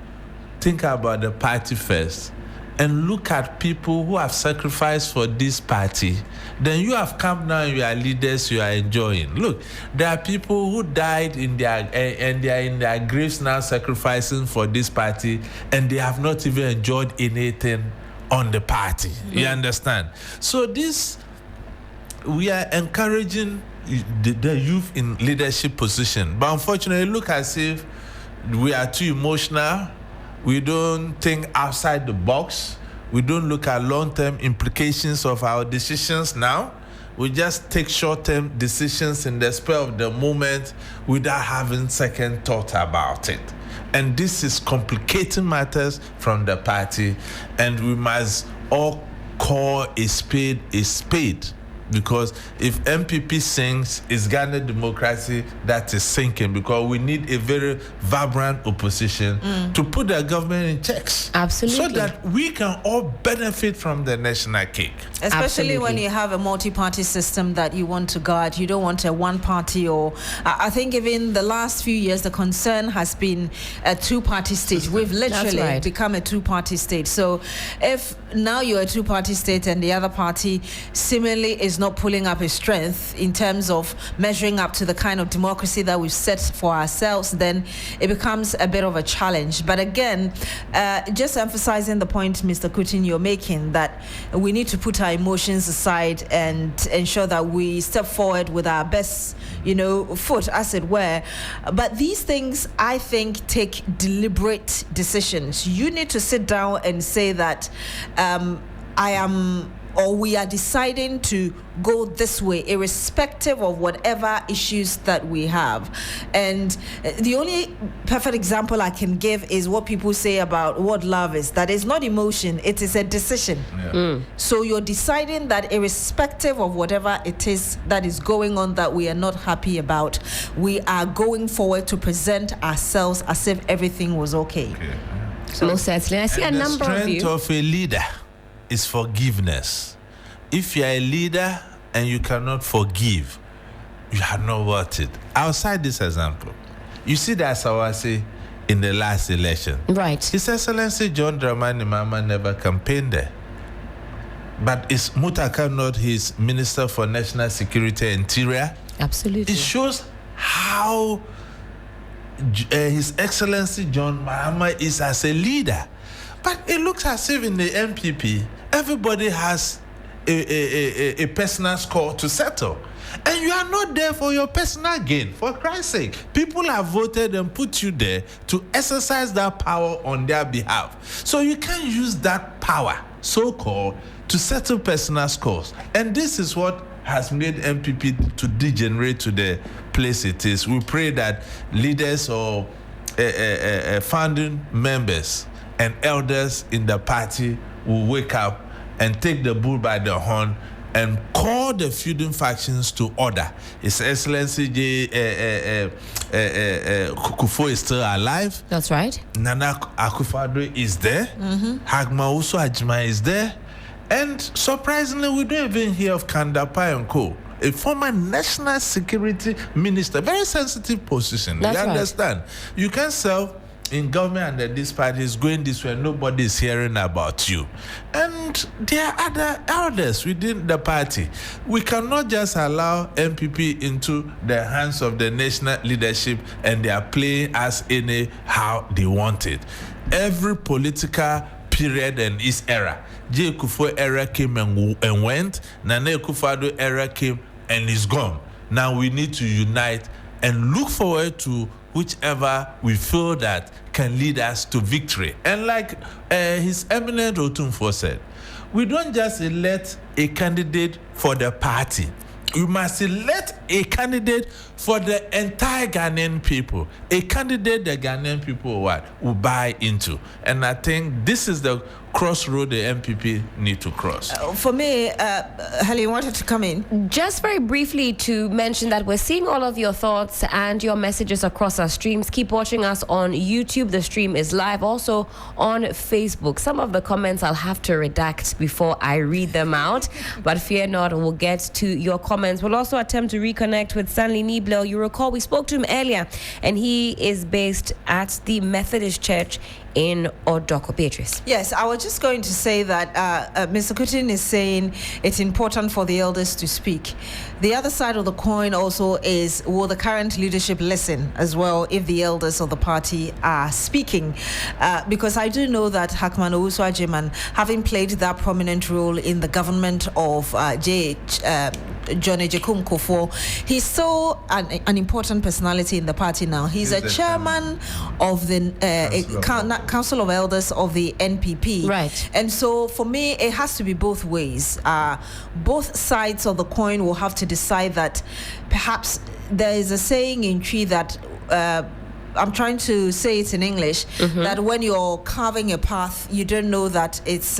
think about the party first, and look at people who have sacrificed for this party. Then you have come now, you are leaders, you are enjoying. Look, there are people who died in their and they are in their graves now sacrificing for this party, and they have not even enjoyed anything on the party. You understand? So this, we are encouraging the youth in leadership position, but unfortunately, look as if we are too emotional. We don't think outside the box. We don't look at long-term implications of our decisions now. We just take short-term decisions in the spur of the moment without having second thought about it. And this is complicating matters from the party, and we must all call a spade a spade. Because if MPP sinks, it's Ghana democracy that is sinking, because we need a very vibrant opposition to put the government in checks. Absolutely. So that we can all benefit from the national cake. Especially when you have a multi-party system that you want to guard. You don't want a one-party, or I think even the last few years, the concern has been a two-party state. We've literally become a two-party state. So if now you're a two-party state and the other party similarly is not pulling up his strength in terms of measuring up to the kind of democracy that we've set for ourselves, then it becomes a bit of a challenge. But again, just emphasizing the point, Mr. Kutin, you're making, that we need to put our emotions aside and ensure that we step forward with our best, foot, as it were. But these things, I think, take deliberate decisions. You need to sit down and say that we are deciding to go this way, irrespective of whatever issues that we have. And the only perfect example I can give is what people say about what love is. That is not emotion, it is a decision. So you're deciding that irrespective of whatever it is that is going on that we are not happy about, we are going forward to present ourselves as if everything was okay. So most certainly, I see a number of you. The strength of a leader is forgiveness. If you are a leader and you cannot forgive, you are not worth it. Outside this example, you see that Sawase in the last election. Right. His Excellency John Dramani Mahama never campaigned there. But is Mutaka not his Minister for National Security and Interior? Absolutely. It shows how His Excellency John Mahama is as a leader. But it looks as if in the MPP, everybody has a personal score to settle. And you are not there for your personal gain. For Christ's sake, people have voted and put you there to exercise that power on their behalf. So you can't use that power, so-called, to settle personal scores. And this is what has made MPP to degenerate to the place it is. We pray that leaders or founding members and elders in the party will wake up and take the bull by the horn and call the feuding factions to order. His Excellency Kufuor is still alive. That's right. Nana Akufo-Addo is there. Hagma Uso Ajima is there. And surprisingly, we don't even hear of Kandapa and Co., a former national security minister, very sensitive position. That's you right. Understand? You can serve in government under this party is going this way, nobody is hearing about you. And there are other elders within the party. We cannot just allow MPP into the hands of the national leadership and they are playing as anyhow they want it. Every political period and its era. J. Kufuor era came and went. Nana Akufo-Addo era came and is gone. Now we need to unite and look forward to whichever we feel that can lead us to victory. And like His Eminent Otumfuo said, we don't just elect a candidate for the party. We must elect a candidate for the entire Ghanaian people. A candidate the Ghanaian people will buy into. And I think this is the crossroad the MPP need to cross. For me, Helen wanted to come in. Just very briefly to mention that we're seeing all of your thoughts and your messages across our streams. Keep watching us on YouTube. The stream is live. Also on Facebook. Some of the comments I'll have to redact before I read them out. But fear not, we'll get to your comments. We'll also attempt to reconnect with Stanley Niblo. You recall we spoke to him earlier, and he is based at the Methodist Church in Odoko. Beatrice. Yes, I was just going to say that Mr. Kutin is saying it's important for the elders to speak. The other side of the coin also is, will the current leadership listen as well if the elders of the party are speaking? Because I do know that Hakman Owusu Agyemang, having played that prominent role in the government of John Ejekun Kufuor, he still an important personality in the party now. He's a chairman of the Council of Elders of the NPP. Right. And so for me, it has to be both ways. Both sides of the coin will have to decide that perhaps there is a saying in Tree that I'm trying to say it in English, that when you're carving a path, you don't know that it's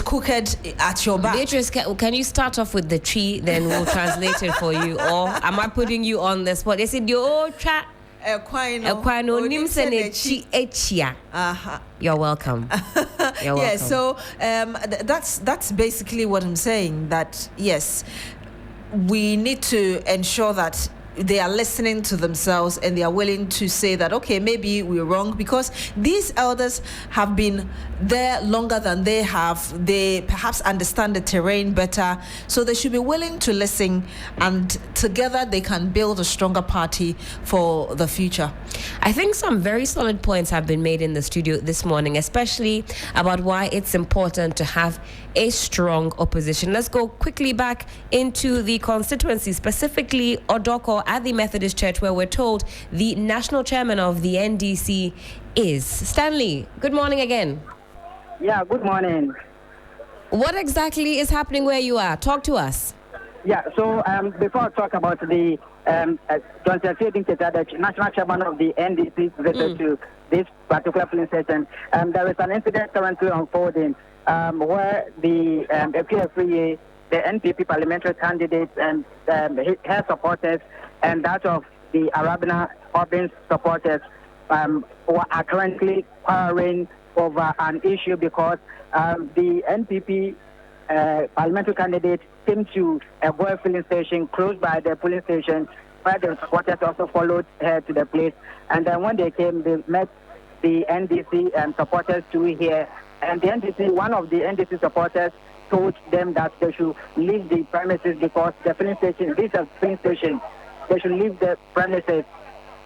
crooked at your back. Beatrice, can you start off with the tree, then we'll translate it for you? Or am I putting you on the spot? They said, you're welcome. You're welcome. Yeah, so that's basically what I'm saying, that yes, we need to ensure that they are listening to themselves and they are willing to say that, okay, maybe we're wrong, because these elders have been there longer than they have. They perhaps understand the terrain better, so they should be willing to listen, and together they can build a stronger party for the future. I think some very solid points have been made in the studio this morning, especially about why it's important to have a strong opposition. Let's go quickly back into the constituency, specifically Odoko at the Methodist Church, where we're told the national chairman of the NDC is. Stanley, good morning again. Yeah, good morning. What exactly is happening where you are? Talk to us. Yeah, so before I talk about the the national chairman of the NDC visit to this particular police station, there is an incident currently unfolding where the PFA, the NPP parliamentary candidates and her supporters and that of the Arabina Urban supporters are currently quarreling over an issue because the NPP parliamentary candidate came to a boy filling station close by the police station, where the supporters also followed her to the place. And then when they came, they met the NDC supporters to here. And the NDC, one of the NDC supporters told them that they should leave the premises because the filling station, this is a filling station, they should leave the premises.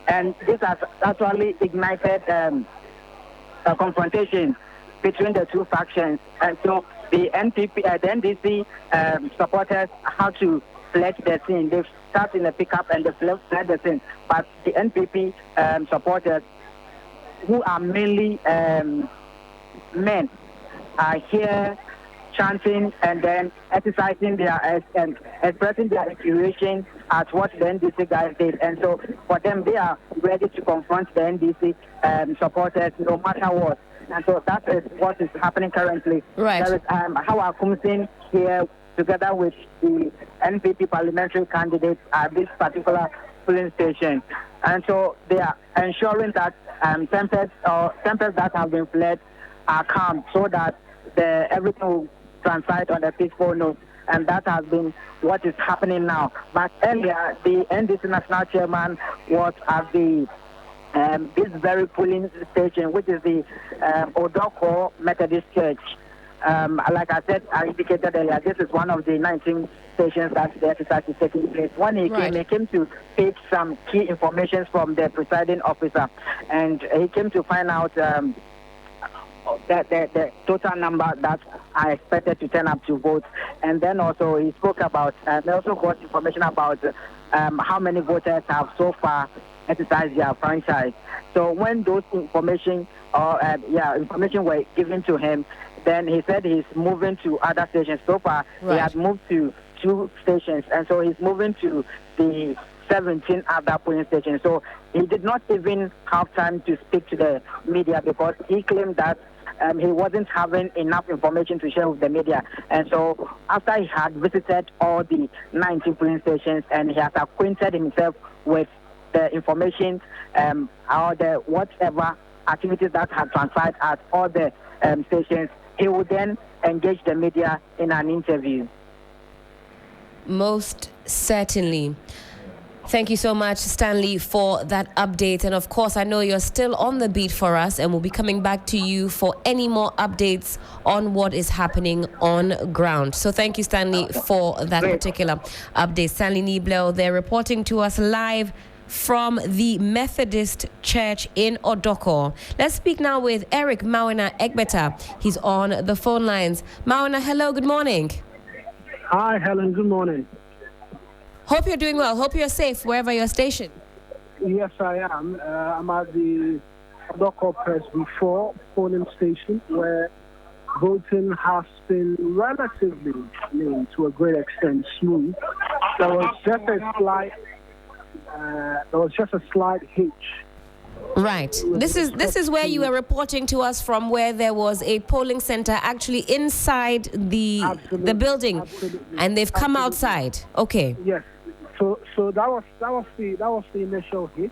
And this has actually ignited a confrontation between the two factions. And so the NDC supporters had to fled the scene. They started in a pickup and they fled the scene. But the NPP supporters, who are mainly men, are here chanting and then exercising their and expressing their infuriation at what the NDC guys did. And so for them, they are ready to confront the NDC supporters no matter what. And so that is what is happening currently. Right. There is Hawa Kumsin here together with the NPP parliamentary candidates at this particular polling station. And so they are ensuring that tempers that have been fled are calm so that everything will translate on a peaceful note. And that has been what is happening now. But earlier, the NDC national chairman was at the this very polling station, which is the Odoko Methodist Church. Like I said, I indicated earlier, this is one of the 19 stations that the exercise is taking place. When he came to take some key information from the presiding officer, and he came to find out the total number that are expected to turn up to vote. And then also he spoke about, they also got information about how many voters have so far exercised their franchise. So when those information were given to him, then he said he's moving to other stations. So far, he has moved to 2 stations, and so he's moving to the 17 other polling stations. So he did not even have time to speak to the media because he claimed that he wasn't having enough information to share with the media. And so after he had visited all the 19 polling stations and he has acquainted himself with the information or the whatever activities that have transpired at all the stations, he would then engage the media in an interview. Most certainly. Thank you so much, Stanley, for that update. And of course, I know you're still on the beat for us, and we'll be coming back to you for any more updates on what is happening on ground. So thank you, Stanley, for that particular update. Stanley Niebler, they're reporting to us live from the Methodist Church in Odoko. Let's speak now with Eric Mawina Egbeta. He's on the phone lines. Mawina, hello, good morning. Hi, Helen, good morning. Hope you're doing well. Hope you're safe wherever you're stationed. Yes, I am. I'm at the local press before polling station where voting has been relatively, to a great extent, smooth. There was just a slight hitch. Right. This is where you were reporting to us from, where there was a polling center actually inside the building, and they've come outside. Okay. Yes. So that was the initial hitch,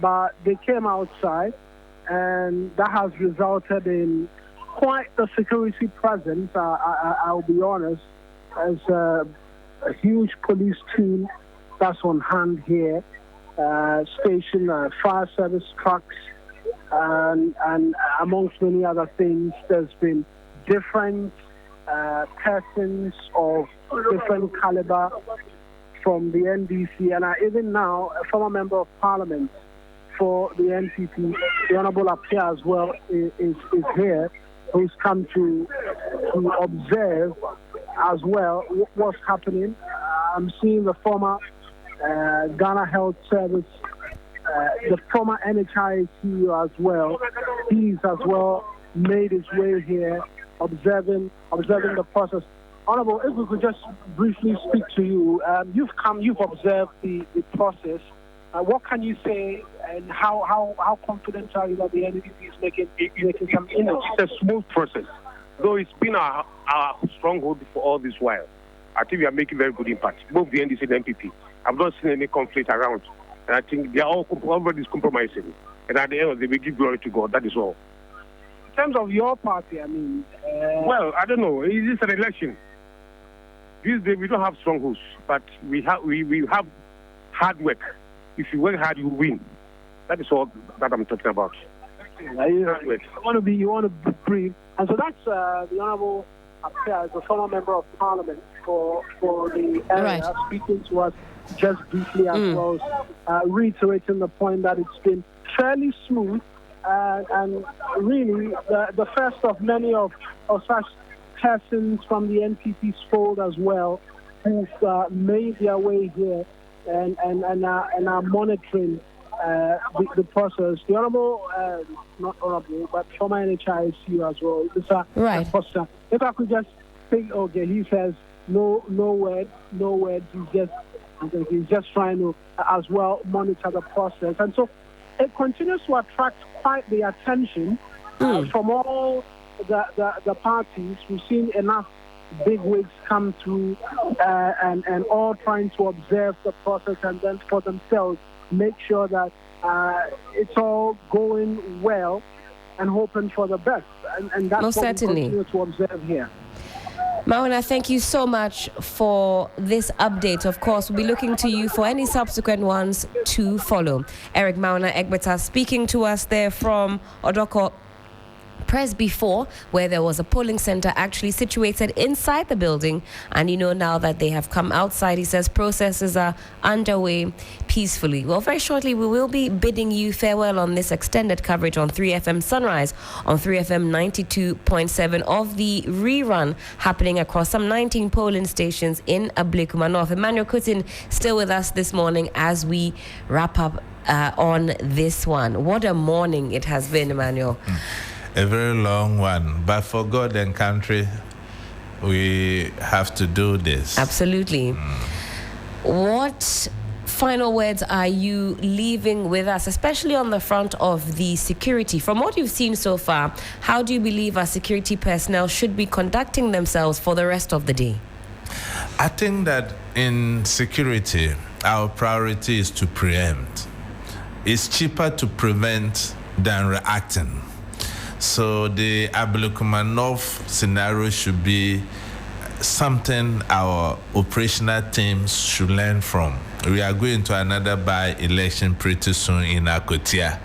but they came outside, and that has resulted in quite a security presence. I'll be honest, as a huge police team that's on hand here. Station, fire service trucks, and amongst many other things, there's been different persons of different caliber from the NDC, and even now, a former member of parliament for the NPP, the Honorable Apia as well, is here, who's come to observe as well what's happening. I'm seeing the former Ghana Health Service, the former NHI CEO as well. He's as well made his way here, observing the process. Honorable, if we could just briefly speak to you. You've observed the process. What can you say, and how confident are you that the NDP is making some inroads? It's a smooth process, though it's been our stronghold for all this while. I think we are making very good impact, both the NDC and NPP. I've not seen any conflict around, and I think they are everybody's compromising. And at the end of the day, we give glory to God. That is all. In terms of your party, well, I don't know. It is an election. These days we don't have strongholds, but we have hard work. If you work hard, you win. That is all that I'm talking about. You want to breathe, and so that's the Honorable Apia, the former member of Parliament for the area, speaking to us just briefly as well as reiterating the point that it's been fairly smooth and really the first of many of such persons from the NPP's fold as well who've made their way here and are monitoring the process. The Honorable, not Honorable, but former NHISU as well. It's if I could just think, okay, he says no words. He's just trying to as well monitor the process, and so it continues to attract quite the attention from all the parties. We've seen enough big wigs come through and all trying to observe the process and then for themselves make sure that it's all going well and hoping for the best. And that's Most what certainly. we continue to observe here. Mauna, thank you so much for this update. Of course, we'll be looking to you for any subsequent ones to follow. Eric Mauna Egbeta speaking to us there from Odoko Press before, where there was a polling center actually situated inside the building, and now that they have come outside, he says processes are underway peacefully. Well, very shortly we will be bidding you farewell on this extended coverage on 3FM Sunrise on 3FM 92.7 of the rerun happening across some 19 polling stations in Ablekuma North. Emmanuel Kutin still with us this morning as we wrap up on this one. What a morning it has been, Emmanuel. A very long one, but for God and country, we have to do this. Absolutely. What final words are you leaving with us, especially on the front of the security? From what you've seen so far, how do you believe our security personnel should be conducting themselves for the rest of the day? I think that in security, our priority is to preempt. It's cheaper to prevent than reacting. So the Ablekuma North scenario should be something our operational teams should learn from. We are going to another by-election pretty soon in Akotia.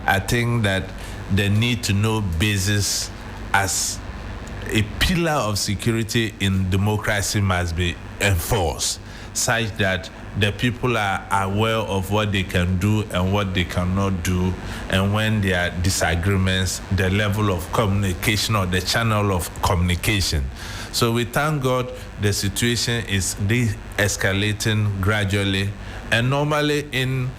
I think that the need to know basis as a pillar of security in democracy must be enforced. such that the people are aware of what they can do and what they cannot do, and when there are disagreements, the level of communication or the channel of communication. So we thank God the situation is de-escalating gradually, and normally in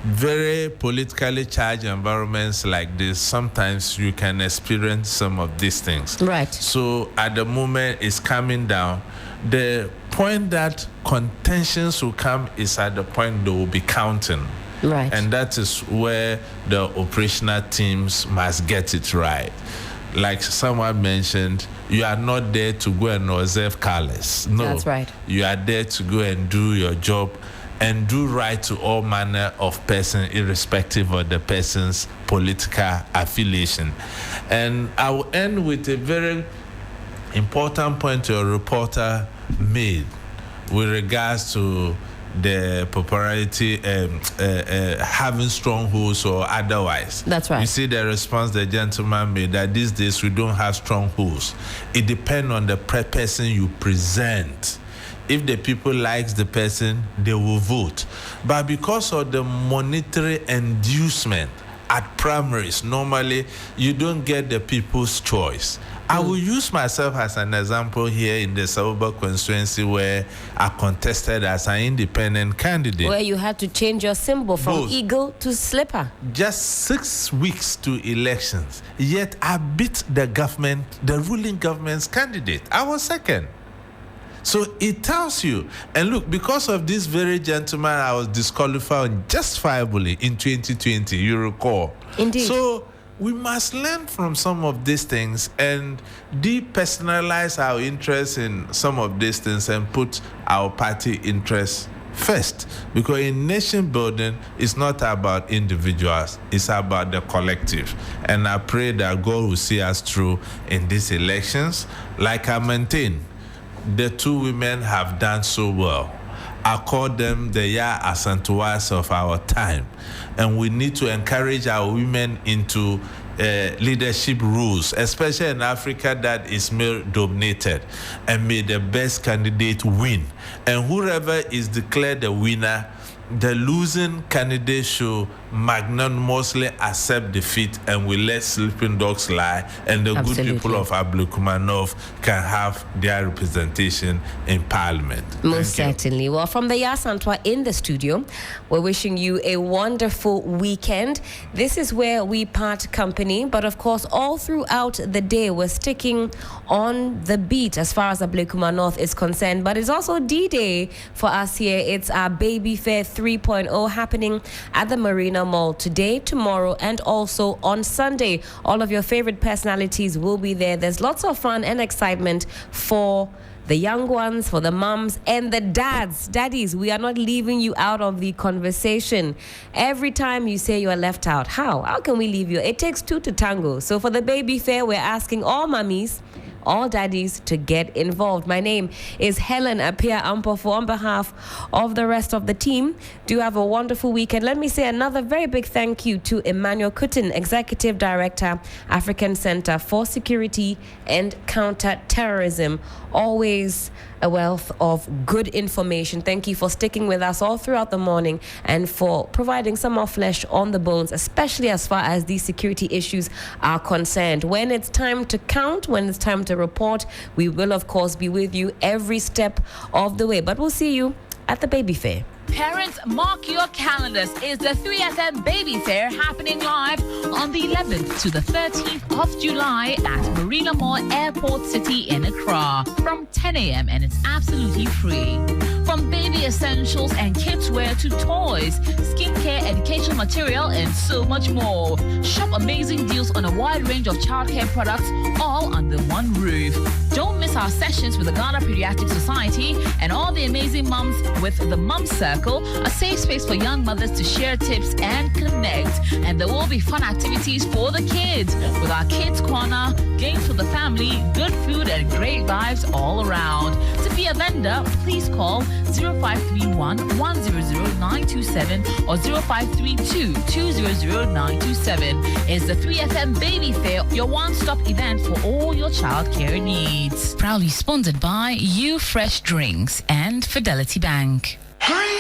very politically charged environments like this, sometimes you can experience some of these things. Right. So at the moment it's coming down. The point that contentions will come is at the point they will be counting. Right. And that is where the operational teams must get it right. Like someone mentioned, you are not there to go and observe colors. No. That's right. You are there to go and do your job and do right to all manner of person, irrespective of the person's political affiliation. And I will end with a very important point your reporter made with regards to the popularity having strongholds or otherwise. That's right. You see the response the gentleman made that these days we don't have strongholds. It depends on the person you present. If the people likes the person, they will vote. But because of the monetary inducement at primaries, normally you don't get the people's choice. I will use myself as an example here in the Sabuba constituency where I contested as an independent candidate. Where you had to change your symbol from eagle to slipper. Just 6 weeks to elections. Yet I beat the government, the ruling government's candidate. I was second. So it tells you, and look, because of this very gentleman, I was disqualified unjustifiably in 2020, you recall. Indeed. So we must learn from some of these things and depersonalize our interest in some of these things and put our party interests first. Because in nation building, it's not about individuals, it's about the collective. And I pray that God will see us through in these elections. Like I maintain, the two women have done so well. I call them the Yah Asantuas of our time. And we need to encourage our women into leadership roles, especially in Africa that is male-dominated. And may the best candidate win. And whoever is declared the winner, the losing candidate should magnanimously accept defeat, and we let sleeping dogs lie, and the Absolutely. good people of Ablekuma North can have their representation in Parliament. Most certainly. Well, from the Yasantwa in the studio, we're wishing you a wonderful weekend. This is where we part company, but of course, all throughout the day, we're sticking on the beat as far as Ablekuma North is concerned. But it's also D-Day for us here. It's our Baby Fair 3.0 happening at the Marina Mall today, tomorrow, and also on Sunday. All of your favorite personalities will be there. There's lots of fun and excitement for the young ones, for the moms, and the dads. Daddies, we are not leaving you out of the conversation. Every time you say you are left out, how can we leave you? It takes two to tango. So for the Baby Fair, we're asking all mummies, all daddies to get involved. My name is Helen Apia Ampofo. On behalf of the rest of the team, do have a wonderful weekend. Let me say another very big thank you to Emmanuel Kutin, Executive Director, African Center for Security and Counter-Terrorism. Always a wealth of good information. Thank you for sticking with us all throughout the morning and for providing some more flesh on the bones, especially as far as these security issues are concerned. When it's time to count, when it's time to report, we will, of course, be with you every step of the way. But we'll see you at the Baby Fair. Parents, mark your calendars. It's the 3FM Baby Fair happening live on the 11th to the 13th of July at Marina Mall Airport City in Accra from 10 a.m. and it's absolutely free. From baby essentials and kids wear to toys, skincare, education material, and so much more. Shop amazing deals on a wide range of childcare products, all under one roof. Don't miss our sessions with the Ghana Pediatric Society and all the amazing mums with the Mum Circle, a safe space for young mothers to share tips and connect. And there will be fun activities for the kids with our Kids Corner, games for the family, good food, and great vibes all around. To be a vendor, please call 0531 100 927 or 0532 200 927. It's the 3FM Baby Fair, your one-stop event for all your childcare needs. Proud Proudly sponsored by You Fresh Drinks and Fidelity Bank. Green